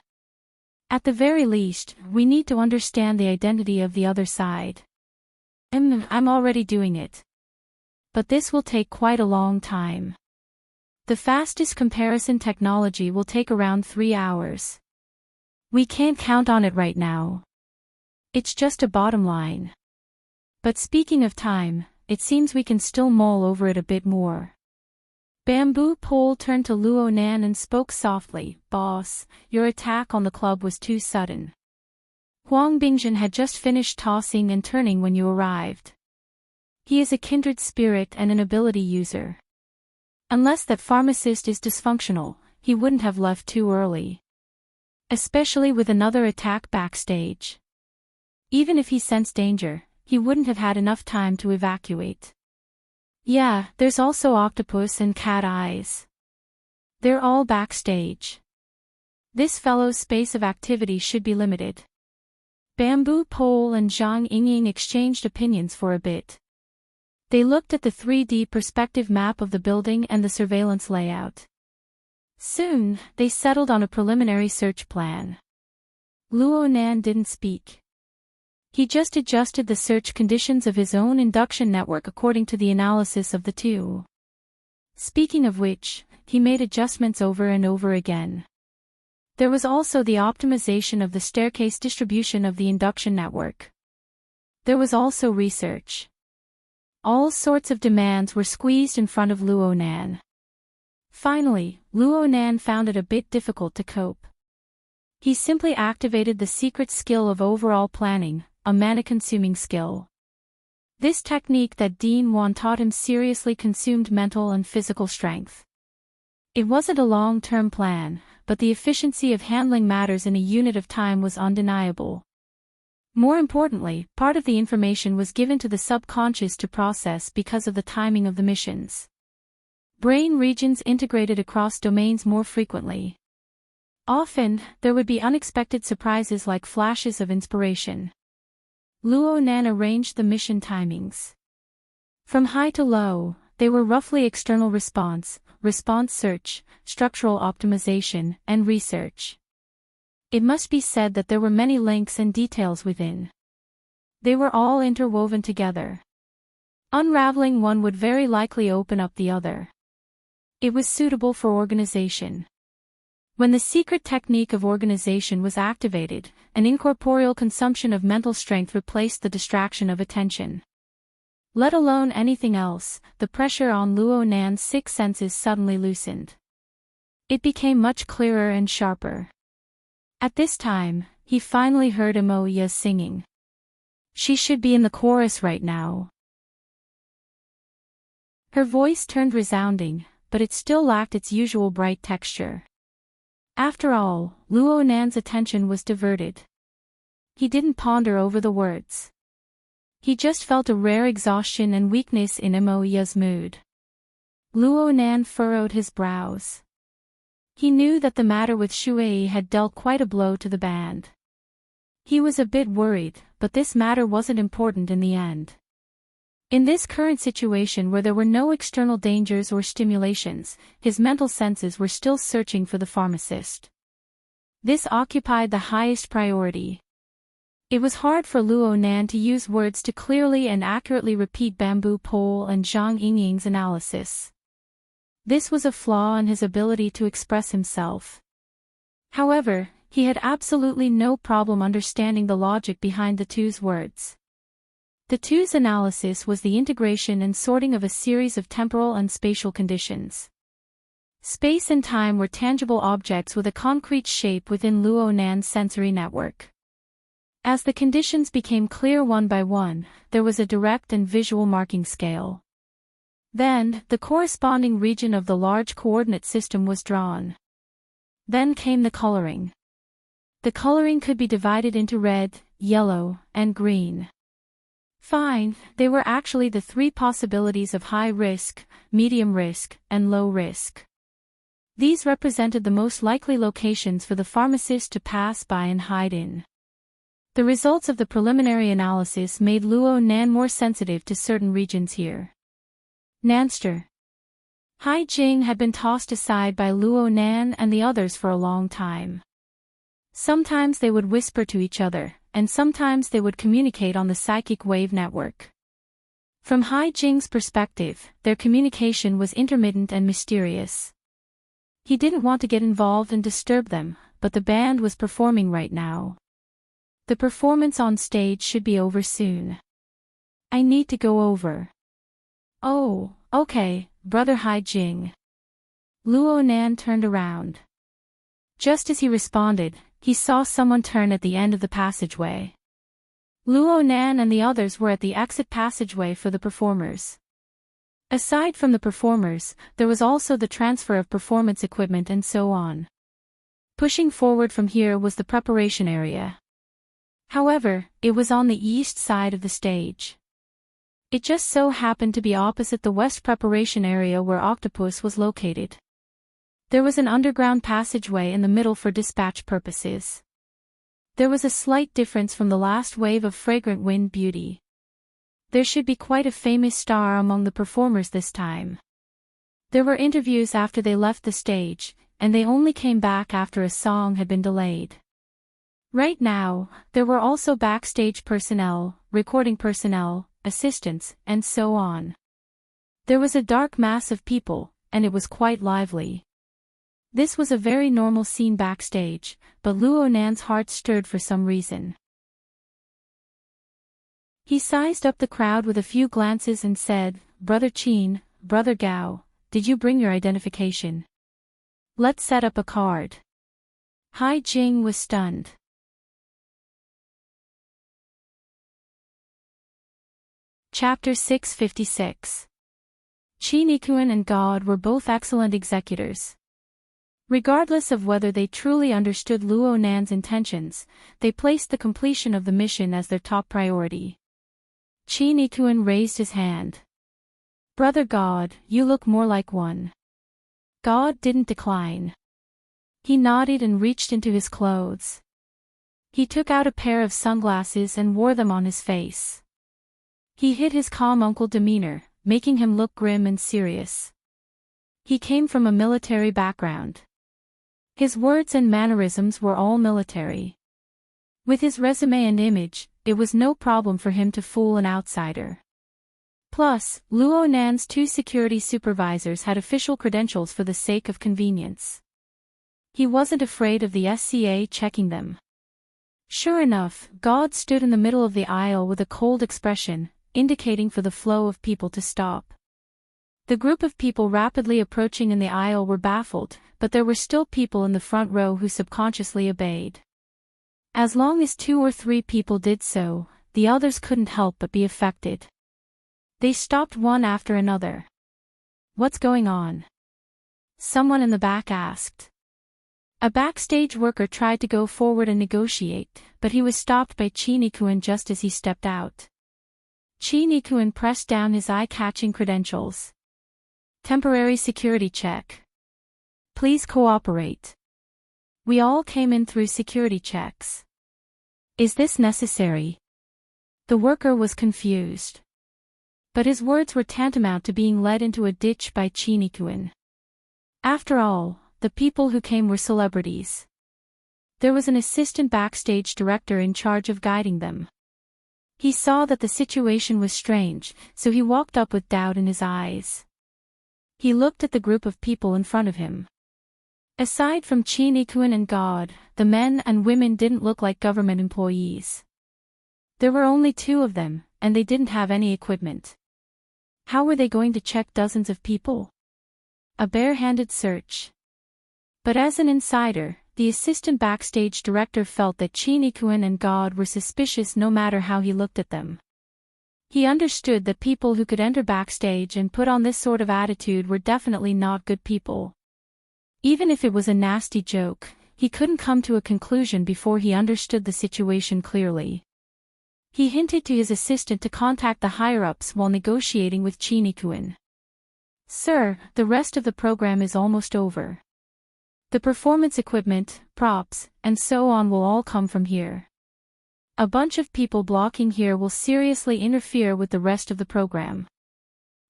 At the very least, we need to understand the identity of the other side. I'm already doing it. But this will take quite a long time. The fastest comparison technology will take around 3 hours. We can't count on it right now. It's just a bottom line. But speaking of time, it seems we can still mull over it a bit more. Bamboo Pole turned to Luo Nan and spoke softly. Boss, your attack on the club was too sudden. Huang Bingjin had just finished tossing and turning when you arrived. He is a kindred spirit and an ability user. Unless that pharmacist is dysfunctional, he wouldn't have left too early. Especially with another attack backstage. Even if he sensed danger, he wouldn't have had enough time to evacuate. Yeah, there's also Octopus and Cat Eyes. They're all backstage. This fellow's space of activity should be limited. Bamboo Pole and Zhang Yingying exchanged opinions for a bit. They looked at the 3D perspective map of the building and the surveillance layout. Soon, they settled on a preliminary search plan. Luo Nan didn't speak. He just adjusted the search conditions of his own induction network according to the analysis of the two. Speaking of which, he made adjustments over and over again. There was also the optimization of the staircase distribution of the induction network. There was also research. All sorts of demands were squeezed in front of Luo Nan. Finally, Luo Nan found it a bit difficult to cope. He simply activated the secret skill of overall planning, a mana-consuming skill. This technique that Dean Wan taught him seriously consumed mental and physical strength. It wasn't a long-term plan, but the efficiency of handling matters in a unit of time was undeniable. More importantly, part of the information was given to the subconscious to process because of the timing of the missions. Brain regions integrated across domains more frequently. Often, there would be unexpected surprises like flashes of inspiration. Luo Nan arranged the mission timings. From high to low, they were roughly external response, response search, structural optimization, and research. It must be said that there were many links and details within. They were all interwoven together. Unraveling one would very likely open up the other. It was suitable for organization. When the secret technique of organization was activated, an incorporeal consumption of mental strength replaced the distraction of attention. Let alone anything else, the pressure on Luo Nan's 6 senses suddenly loosened. It became much clearer and sharper. At this time, he finally heard Imoya singing. She should be in the chorus right now. Her voice turned resounding, but it still lacked its usual bright texture. After all, Luo Nan's attention was diverted. He didn't ponder over the words. He just felt a rare exhaustion and weakness in Imoya's mood. Luo Nan furrowed his brows. He knew that the matter with Shuei had dealt quite a blow to the band. He was a bit worried, but this matter wasn't important in the end. In this current situation where there were no external dangers or stimulations, his mental senses were still searching for the pharmacist. This occupied the highest priority. It was hard for Luo Nan to use words to clearly and accurately repeat Bamboo Pole and Zhang Yingying's analysis. This was a flaw in his ability to express himself. However, he had absolutely no problem understanding the logic behind the two's words. The two's analysis was the integration and sorting of a series of temporal and spatial conditions. Space and time were tangible objects with a concrete shape within Luo Nan's sensory network. As the conditions became clear one by one, there was a direct and visual marking scale. Then, the corresponding region of the large coordinate system was drawn. Then came the coloring. The coloring could be divided into red, yellow, and green. Fine, they were actually the three possibilities of high risk, medium risk, and low risk. These represented the most likely locations for the pharmacist to pass by and hide in. The results of the preliminary analysis made Luo Nan more sensitive to certain regions here. Nanster. Hai Jing had been tossed aside by Luo Nan and the others for a long time. Sometimes they would whisper to each other, and sometimes they would communicate on the psychic wave network. From Hai Jing's perspective, their communication was intermittent and mysterious. He didn't want to get involved and disturb them, but the band was performing right now. The performance on stage should be over soon. I need to go over. Oh, okay, Brother Hai Jing. Luo Nan turned around. Just as he responded, he saw someone turn at the end of the passageway. Luo Nan and the others were at the exit passageway for the performers. Aside from the performers, there was also the transfer of performance equipment and so on. Pushing forward from here was the preparation area. However, it was on the east side of the stage. It just so happened to be opposite the west preparation area where Octopus was located. There was an underground passageway in the middle for dispatch purposes. There was a slight difference from the last wave of Fragrant Wind Beauty. There should be quite a famous star among the performers this time. There were interviews after they left the stage, and they only came back after a song had been delayed. Right now, there were also backstage personnel, recording personnel, assistants, and so on. There was a dark mass of people, and it was quite lively. This was a very normal scene backstage, but Luo Nan's heart stirred for some reason. He sized up the crowd with a few glances and said, "Brother Qin, Brother Gao, did you bring your identification? Let's set up a card." Hai Jing was stunned. Chapter 656. Qi Nikuan and God were both excellent executors. Regardless of whether they truly understood Luo Nan's intentions, they placed the completion of the mission as their top priority. Qi Nikuan raised his hand. "Brother God, you look more like one." God didn't decline. He nodded and reached into his clothes. He took out a pair of sunglasses and wore them on his face. He hid his calm uncle demeanor, making him look grim and serious. He came from a military background. His words and mannerisms were all military. With his resume and image, it was no problem for him to fool an outsider. Plus, Luo Nan's two security supervisors had official credentials for the sake of convenience. He wasn't afraid of the SCA checking them. Sure enough, God stood in the middle of the aisle with a cold expression, indicating for the flow of people to stop. The group of people rapidly approaching in the aisle were baffled, but there were still people in the front row who subconsciously obeyed. As long as 2 or 3 people did so, the others couldn't help but be affected. They stopped one after another. "What's going on?" someone in the back asked. A backstage worker tried to go forward and negotiate, but he was stopped by Qi Nikuan just as he stepped out. Qi Nikuan pressed down his eye-catching credentials. "Temporary security check. Please cooperate. We all came in through security checks." "Is this necessary?" The worker was confused. But his words were tantamount to being led into a ditch by Chinikuin. After all, the people who came were celebrities. There was an assistant backstage director in charge of guiding them. He saw that the situation was strange, so he walked up with doubt in his eyes. He looked at the group of people in front of him. Aside from Chinikuin and God, the men and women didn't look like government employees. There were only 2 of them, and they didn't have any equipment. How were they going to check dozens of people? A bare-handed search. But as an insider, the assistant backstage director felt that Chinikuin and God were suspicious no matter how he looked at them. He understood that people who could enter backstage and put on this sort of attitude were definitely not good people. Even if it was a nasty joke, he couldn't come to a conclusion before he understood the situation clearly. He hinted to his assistant to contact the higher-ups while negotiating with Chinikuin. "Sir, the rest of the program is almost over. The performance equipment, props, and so on will all come from here. A bunch of people blocking here will seriously interfere with the rest of the program."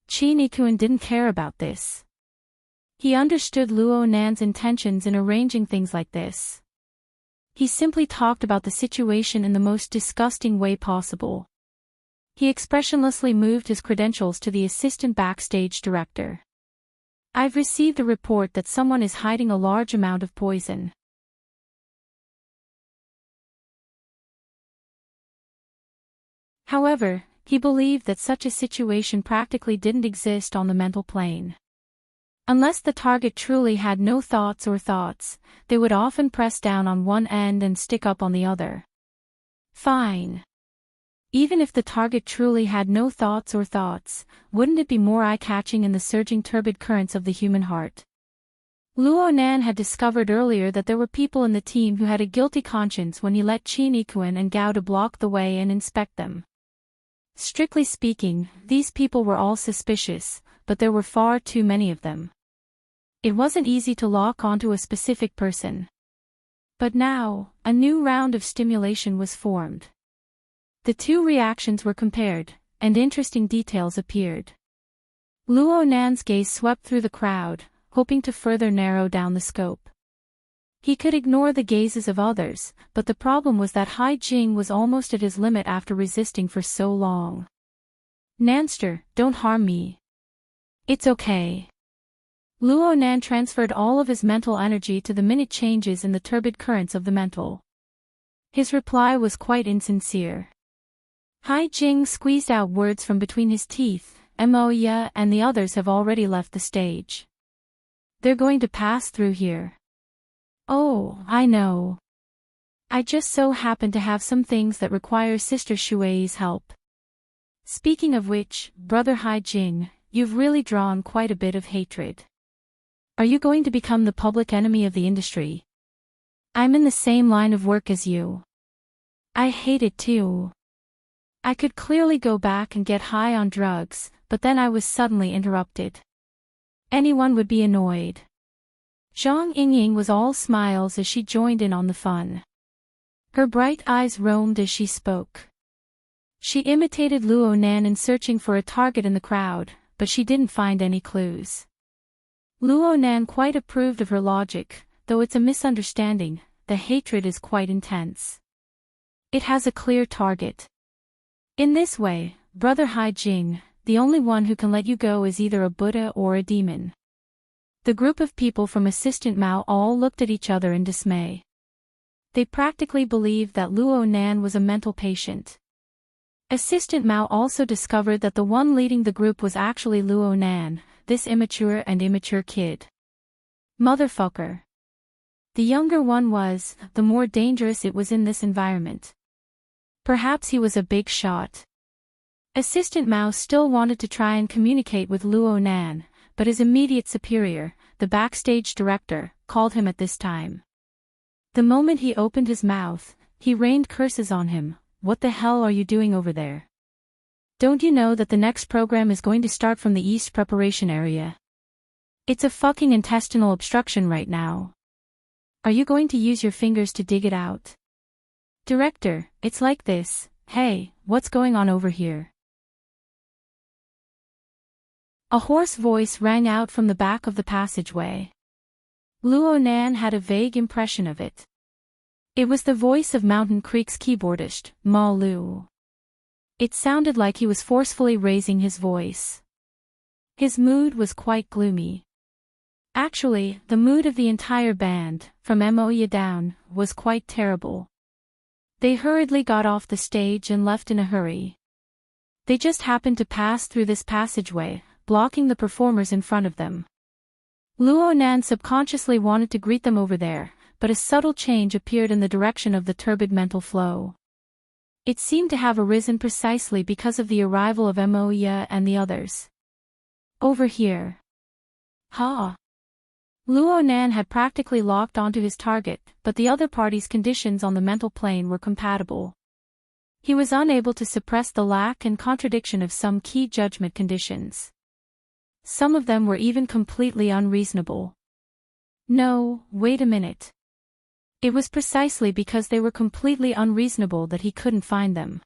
Chinikuin didn't care about this. He understood Luo Nan's intentions in arranging things like this. He simply talked about the situation in the most disgusting way possible. He expressionlessly moved his credentials to the assistant backstage director. "I've received a report that someone is hiding a large amount of poison." However, he believed that such a situation practically didn't exist on the mental plane. Unless the target truly had no thoughts or thoughts, they would often press down on one end and stick up on the other. Fine. Even if the target truly had no thoughts or thoughts, wouldn't it be more eye-catching in the surging turbid currents of the human heart? Luo Nan had discovered earlier that there were people in the team who had a guilty conscience when he let Chinikuin and Gao to block the way and inspect them. Strictly speaking, these people were all suspicious, but there were far too many of them. It wasn't easy to lock onto a specific person. But now, a new round of stimulation was formed. The 2 reactions were compared, and interesting details appeared. Luo Nan's gaze swept through the crowd, hoping to further narrow down the scope. He could ignore the gazes of others, but the problem was that Hai Jing was almost at his limit after resisting for so long. "Nanster, don't harm me. It's okay." Luo Nan transferred all of his mental energy to the minute changes in the turbid currents of the mental. His reply was quite insincere. Hai Jing squeezed out words from between his teeth. "Moya and the others have already left the stage. They're going to pass through here." "Oh, I know. I just so happen to have some things that require Sister Shui's help. Speaking of which, Brother Hai Jing, you've really drawn quite a bit of hatred. Are you going to become the public enemy of the industry? I'm in the same line of work as you. I hate it too. I could clearly go back and get high on drugs, but then I was suddenly interrupted. Anyone would be annoyed." Zhang Yingying was all smiles as she joined in on the fun. Her bright eyes roamed as she spoke. She imitated Luo Nan in searching for a target in the crowd, but she didn't find any clues. Luo Nan quite approved of her logic, though it's a misunderstanding. The hatred is quite intense. It has a clear target. In this way, Brother Hai Jing, the only one who can let you go is either a Buddha or a demon. The group of people from Assistant Mao all looked at each other in dismay. They practically believed that Luo Nan was a mental patient. Assistant Mao also discovered that the one leading the group was actually Luo Nan, this immature kid. Motherfucker. The younger one was, the more dangerous it was in this environment. Perhaps he was a big shot. Assistant Mao still wanted to try and communicate with Luo Nan, but his immediate superior, the backstage director, called him at this time. The moment he opened his mouth, he rained curses on him. "What the hell are you doing over there? Don't you know that the next program is going to start from the East preparation area? It's a fucking intestinal obstruction right now. Are you going to use your fingers to dig it out? Director, it's like this. Hey, what's going on over here?" A hoarse voice rang out from the back of the passageway. Luo Nan had a vague impression of it. It was the voice of Mountain Creek's keyboardist, Ma Lu. It sounded like he was forcefully raising his voice. His mood was quite gloomy. Actually, the mood of the entire band, from Moya down, was quite terrible. They hurriedly got off the stage and left in a hurry. They just happened to pass through this passageway, blocking the performers in front of them. Luo Nan subconsciously wanted to greet them over there, but a subtle change appeared in the direction of the turbid mental flow. It seemed to have arisen precisely because of the arrival of Moya and the others. Over here. Ha! Luo Nan had practically locked onto his target, but the other party's conditions on the mental plane were compatible. He was unable to suppress the lack and contradiction of some key judgment conditions. Some of them were even completely unreasonable. No, wait a minute. It was precisely because they were completely unreasonable that he couldn't find them.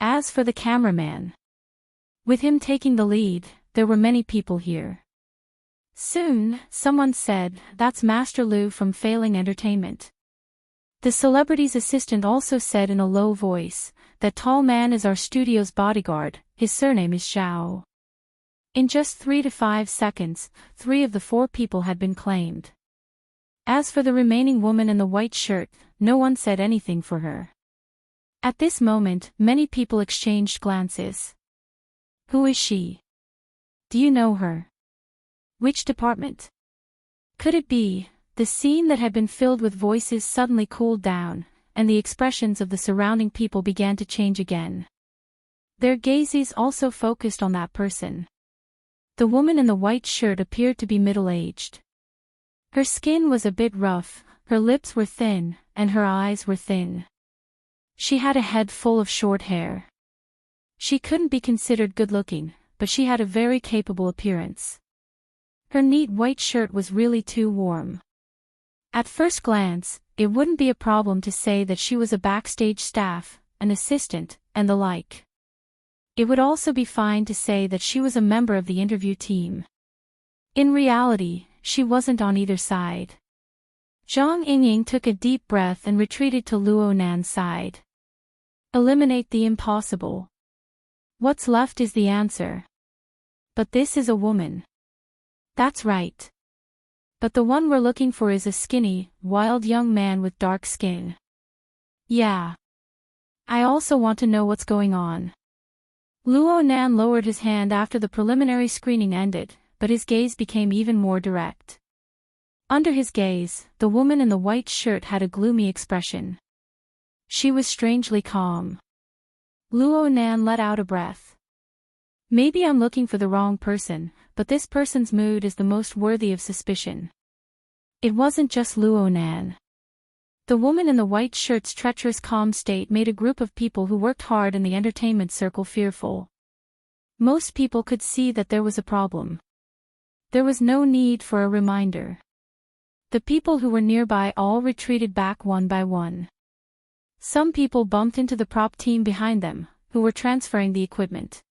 As for the cameraman, with him taking the lead, there were many people here. Soon, someone said, "That's Master Lu from Failing Entertainment." The celebrity's assistant also said in a low voice, "That tall man is our studio's bodyguard, his surname is Xiao." In just 3 to 5 seconds, 3 of the 4 people had been claimed. As for the remaining woman in the white shirt, no one said anything for her. At this moment, many people exchanged glances. Who is she? Do you know her? Which department? Could it be? The scene that had been filled with voices suddenly cooled down, and the expressions of the surrounding people began to change again. Their gazes also focused on that person. The woman in the white shirt appeared to be middle-aged. Her skin was a bit rough, her lips were thin, and her eyes were thin. She had a head full of short hair. She couldn't be considered good-looking, but she had a very capable appearance. Her neat white shirt was really too warm. At first glance, it wouldn't be a problem to say that she was a backstage staff, an assistant, and the like. It would also be fine to say that she was a member of the interview team. In reality, she wasn't on either side. Zhang Yingying took a deep breath and retreated to Luo Nan's side. Eliminate the impossible. What's left is the answer. But this is a woman. That's right. But the one we're looking for is a skinny, wild young man with dark skin. Yeah. I also want to know what's going on. Luo Nan lowered his hand after the preliminary screening ended, but his gaze became even more direct. Under his gaze, the woman in the white shirt had a gloomy expression. She was strangely calm. Luo Nan let out a breath. Maybe I'm looking for the wrong person, but this person's mood is the most worthy of suspicion. It wasn't just Luo Nan. The woman in the white shirt's treacherous calm state made a group of people who worked hard in the entertainment circle fearful. Most people could see that there was a problem. There was no need for a reminder. The people who were nearby all retreated back one by one. Some people bumped into the prop team behind them, who were transferring the equipment.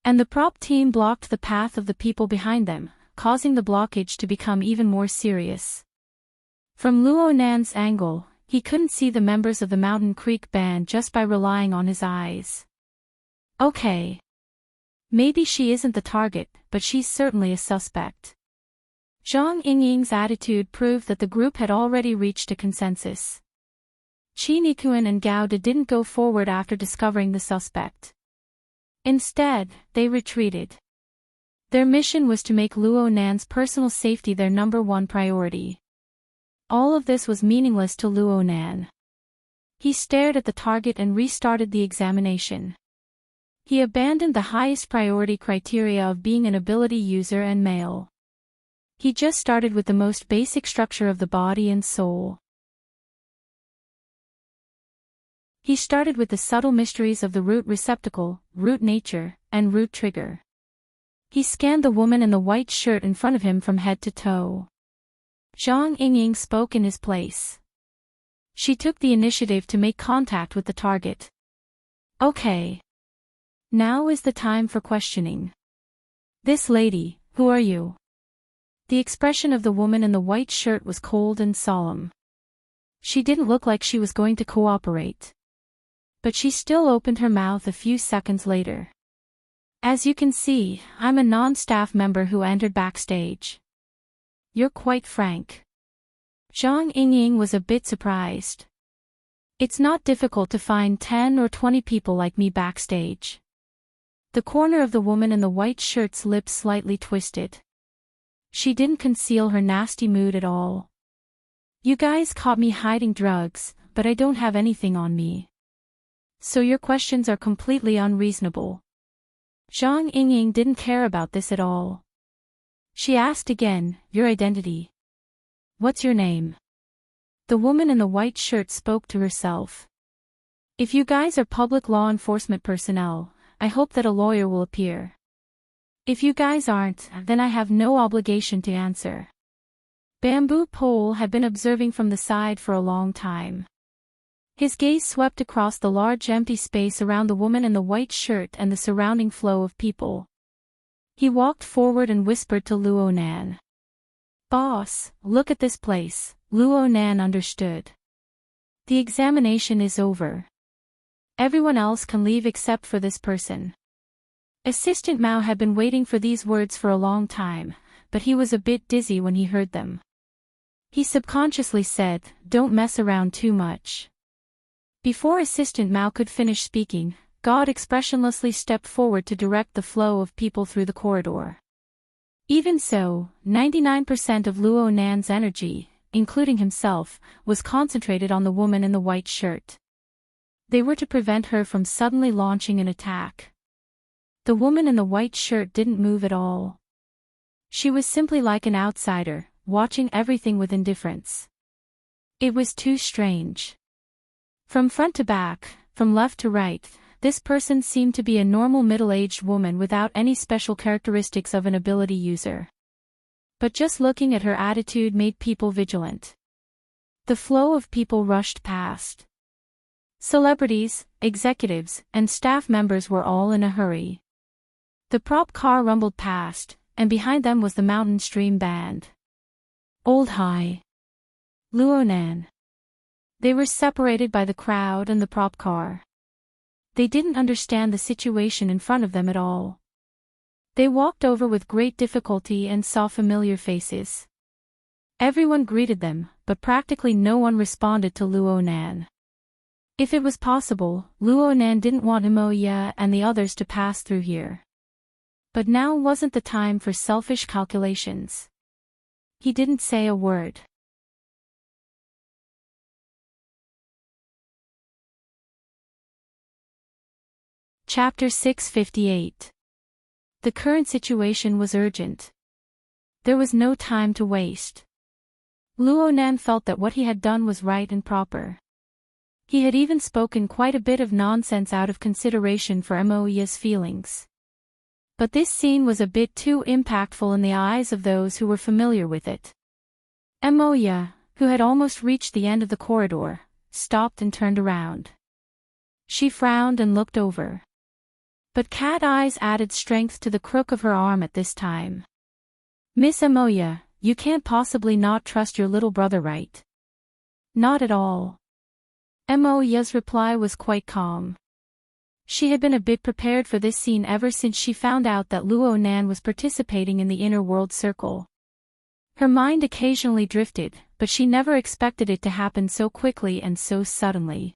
And the prop team blocked the path of the people behind them, causing the blockage to become even more serious. From Luo Nan's angle, he couldn't see the members of the Mountain Creek band just by relying on his eyes. Okay. Maybe she isn't the target, but she's certainly a suspect. Zhang Yingying's attitude proved that the group had already reached a consensus. Qi Nikuan and Gao De didn't go forward after discovering the suspect. Instead, they retreated. Their mission was to make Luo Nan's personal safety their #1 priority. All of this was meaningless to Luo Nan. He stared at the target and restarted the examination. He abandoned the highest priority criteria of being an ability user and male. He just started with the most basic structure of the body and soul. He started with the subtle mysteries of the root receptacle, root nature, and root trigger. He scanned the woman in the white shirt in front of him from head to toe. Zhang Yingying spoke in his place. She took the initiative to make contact with the target. Okay. Now is the time for questioning. This lady, who are you? The expression of the woman in the white shirt was cold and solemn. She didn't look like she was going to cooperate. But she still opened her mouth a few seconds later. As you can see, I'm a non-staff member who entered backstage. You're quite frank. Zhang Yingying was a bit surprised. It's not difficult to find 10 or 20 people like me backstage. The corner of the woman in the white shirt's lips slightly twisted. She didn't conceal her nasty mood at all. You guys caught me hiding drugs, but I don't have anything on me. So your questions are completely unreasonable. Zhang Yingying didn't care about this at all. She asked again, your identity. What's your name? The woman in the white shirt spoke to herself. If you guys are public law enforcement personnel, I hope that a lawyer will appear. If you guys aren't, then I have no obligation to answer. Bamboo Pole had been observing from the side for a long time. His gaze swept across the large empty space around the woman in the white shirt and the surrounding flow of people. He walked forward and whispered to Luo Nan. Boss, look at this place. Luo Nan understood. The examination is over. Everyone else can leave except for this person. Assistant Mao had been waiting for these words for a long time, but he was a bit dizzy when he heard them. He subconsciously said, don't mess around too much. Before Assistant Mao could finish speaking, God expressionlessly stepped forward to direct the flow of people through the corridor. Even so, 99% of Luo Nan's energy, including himself, was concentrated on the woman in the white shirt. They were to prevent her from suddenly launching an attack. The woman in the white shirt didn't move at all. She was simply like an outsider, watching everything with indifference. It was too strange. From front to back, from left to right, this person seemed to be a normal middle-aged woman without any special characteristics of an ability user. But just looking at her attitude made people vigilant. The flow of people rushed past. Celebrities, executives, and staff members were all in a hurry. The prop car rumbled past, and behind them was the Mountain Stream Band. Old High. Luo Nan. They were separated by the crowd and the prop car. They didn't understand the situation in front of them at all. They walked over with great difficulty and saw familiar faces. Everyone greeted them, but practically no one responded to Luo Nan. If it was possible, Luo Nan didn't want Imoya and the others to pass through here. But now wasn't the time for selfish calculations. He didn't say a word. Chapter 658. The current situation was urgent. There was no time to waste. Luo Nan felt that what he had done was right and proper. He had even spoken quite a bit of nonsense out of consideration for Moya's feelings. But this scene was a bit too impactful in the eyes of those who were familiar with it. Moya, who had almost reached the end of the corridor, stopped and turned around. She frowned and looked over. But cat eyes added strength to the crook of her arm at this time. Miss Moya, you can't possibly not trust your little brother, right? Not at all. Moya's reply was quite calm. She had been a bit prepared for this scene ever since she found out that Luo Nan was participating in the inner world circle. Her mind occasionally drifted, but she never expected it to happen so quickly and so suddenly.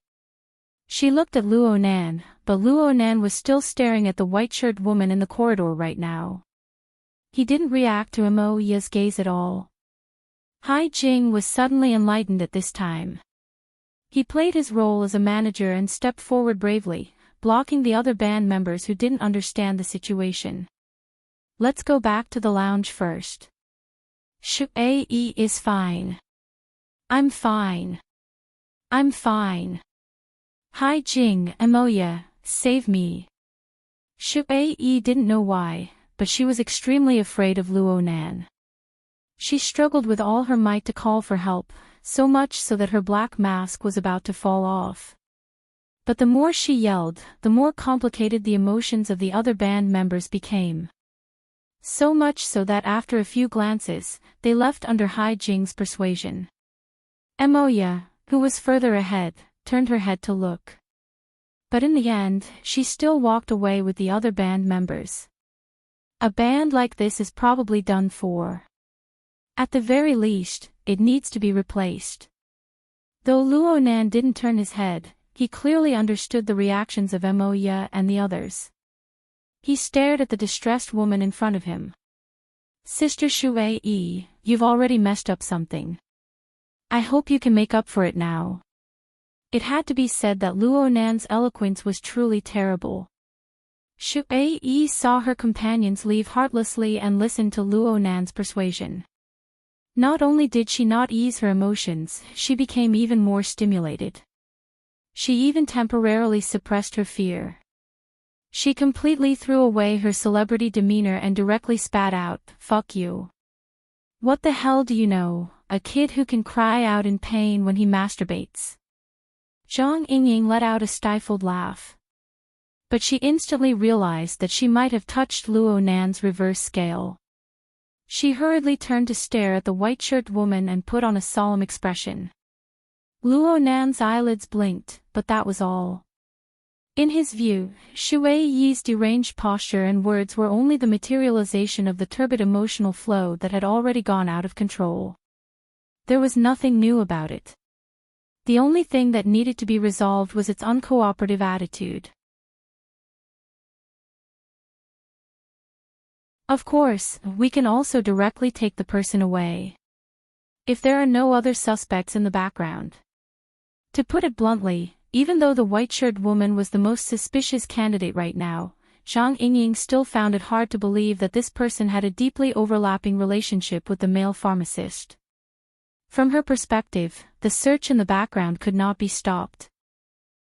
She looked at Luo Nan, but Luo Nan was still staring at the white-shirted woman in the corridor right now. He didn't react to Moya's gaze at all. Hai Jing was suddenly enlightened at this time. He played his role as a manager and stepped forward bravely, blocking the other band members who didn't understand the situation. Let's go back to the lounge first. Shu-Ae is fine. I'm fine. I'm fine. Hai Jing, Moya, save me. Shu-Ae didn't know why, but she was extremely afraid of Luo Nan. She struggled with all her might to call for help, so much so that her black mask was about to fall off. But the more she yelled, the more complicated the emotions of the other band members became. So much so that after a few glances, they left under Hai Jing's persuasion. Moya, who was further ahead, turned her head to look. But in the end, she still walked away with the other band members. A band like this is probably done for. At the very least, it needs to be replaced. Though Luo Nan didn't turn his head, he clearly understood the reactions of Moya and the others. He stared at the distressed woman in front of him. Sister Shui, you've already messed up something. I hope you can make up for it now. It had to be said that Luo Nan's eloquence was truly terrible. Shui saw her companions leave heartlessly and listened to Luo Nan's persuasion. Not only did she not ease her emotions, she became even more stimulated. She even temporarily suppressed her fear. She completely threw away her celebrity demeanor and directly spat out, "Fuck you. What the hell do you know, a kid who can cry out in pain when he masturbates?" Zhang Yingying let out a stifled laugh. But she instantly realized that she might have touched Luo Nan's reverse scale. She hurriedly turned to stare at the white-shirted woman and put on a solemn expression. Luo Nan's eyelids blinked, but that was all. In his view, Shui Yi's deranged posture and words were only the materialization of the turbid emotional flow that had already gone out of control. There was nothing new about it. The only thing that needed to be resolved was its uncooperative attitude. Of course, we can also directly take the person away. If there are no other suspects in the background. To put it bluntly, even though the white-shirted woman was the most suspicious candidate right now, Zhang Yingying still found it hard to believe that this person had a deeply overlapping relationship with the male pharmacist. From her perspective, the search in the background could not be stopped.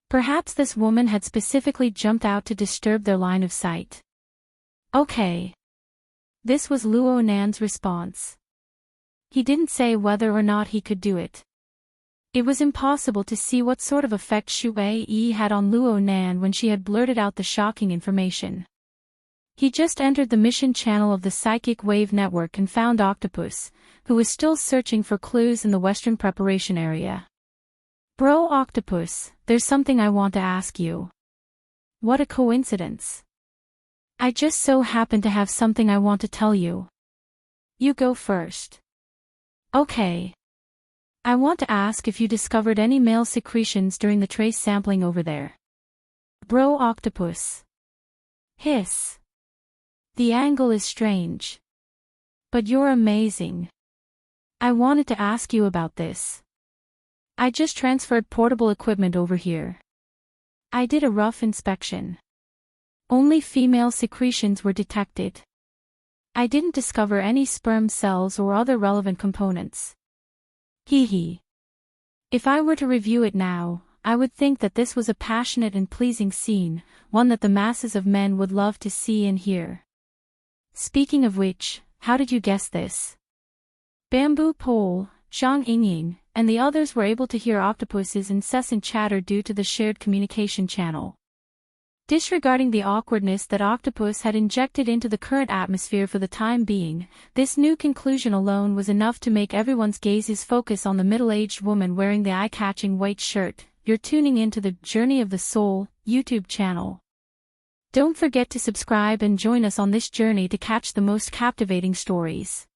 Perhaps this woman had specifically jumped out to disturb their line of sight. Okay. This was Luo Nan's response. He didn't say whether or not he could do it. It was impossible to see what sort of effect Shui Yi had on Luo Nan when she had blurted out the shocking information. He just entered the mission channel of the Psychic Wave Network and found Octopus, who was still searching for clues in the Western Preparation area. "Bro Octopus, there's something I want to ask you." "What a coincidence. I just so happen to have something I want to tell you." "You go first." "Okay. I want to ask if you discovered any male secretions during the trace sampling over there." "Bro Octopus." Hiss. The angle is strange. But you're amazing. I wanted to ask you about this. I just transferred portable equipment over here. I did a rough inspection. Only female secretions were detected. I didn't discover any sperm cells or other relevant components. Hee hee. If I were to review it now, I would think that this was a passionate and pleasing scene, one that the masses of men would love to see and hear. Speaking of which, how did you guess this? Bamboo Pole, Zhang Yingying, and the others were able to hear Octopus's incessant chatter due to the shared communication channel. Disregarding the awkwardness that Octopus had injected into the current atmosphere for the time being, this new conclusion alone was enough to make everyone's gazes focus on the middle-aged woman wearing the eye-catching white shirt. You're tuning into the Journey of the Soul YouTube channel. Don't forget to subscribe and join us on this journey to catch the most captivating stories.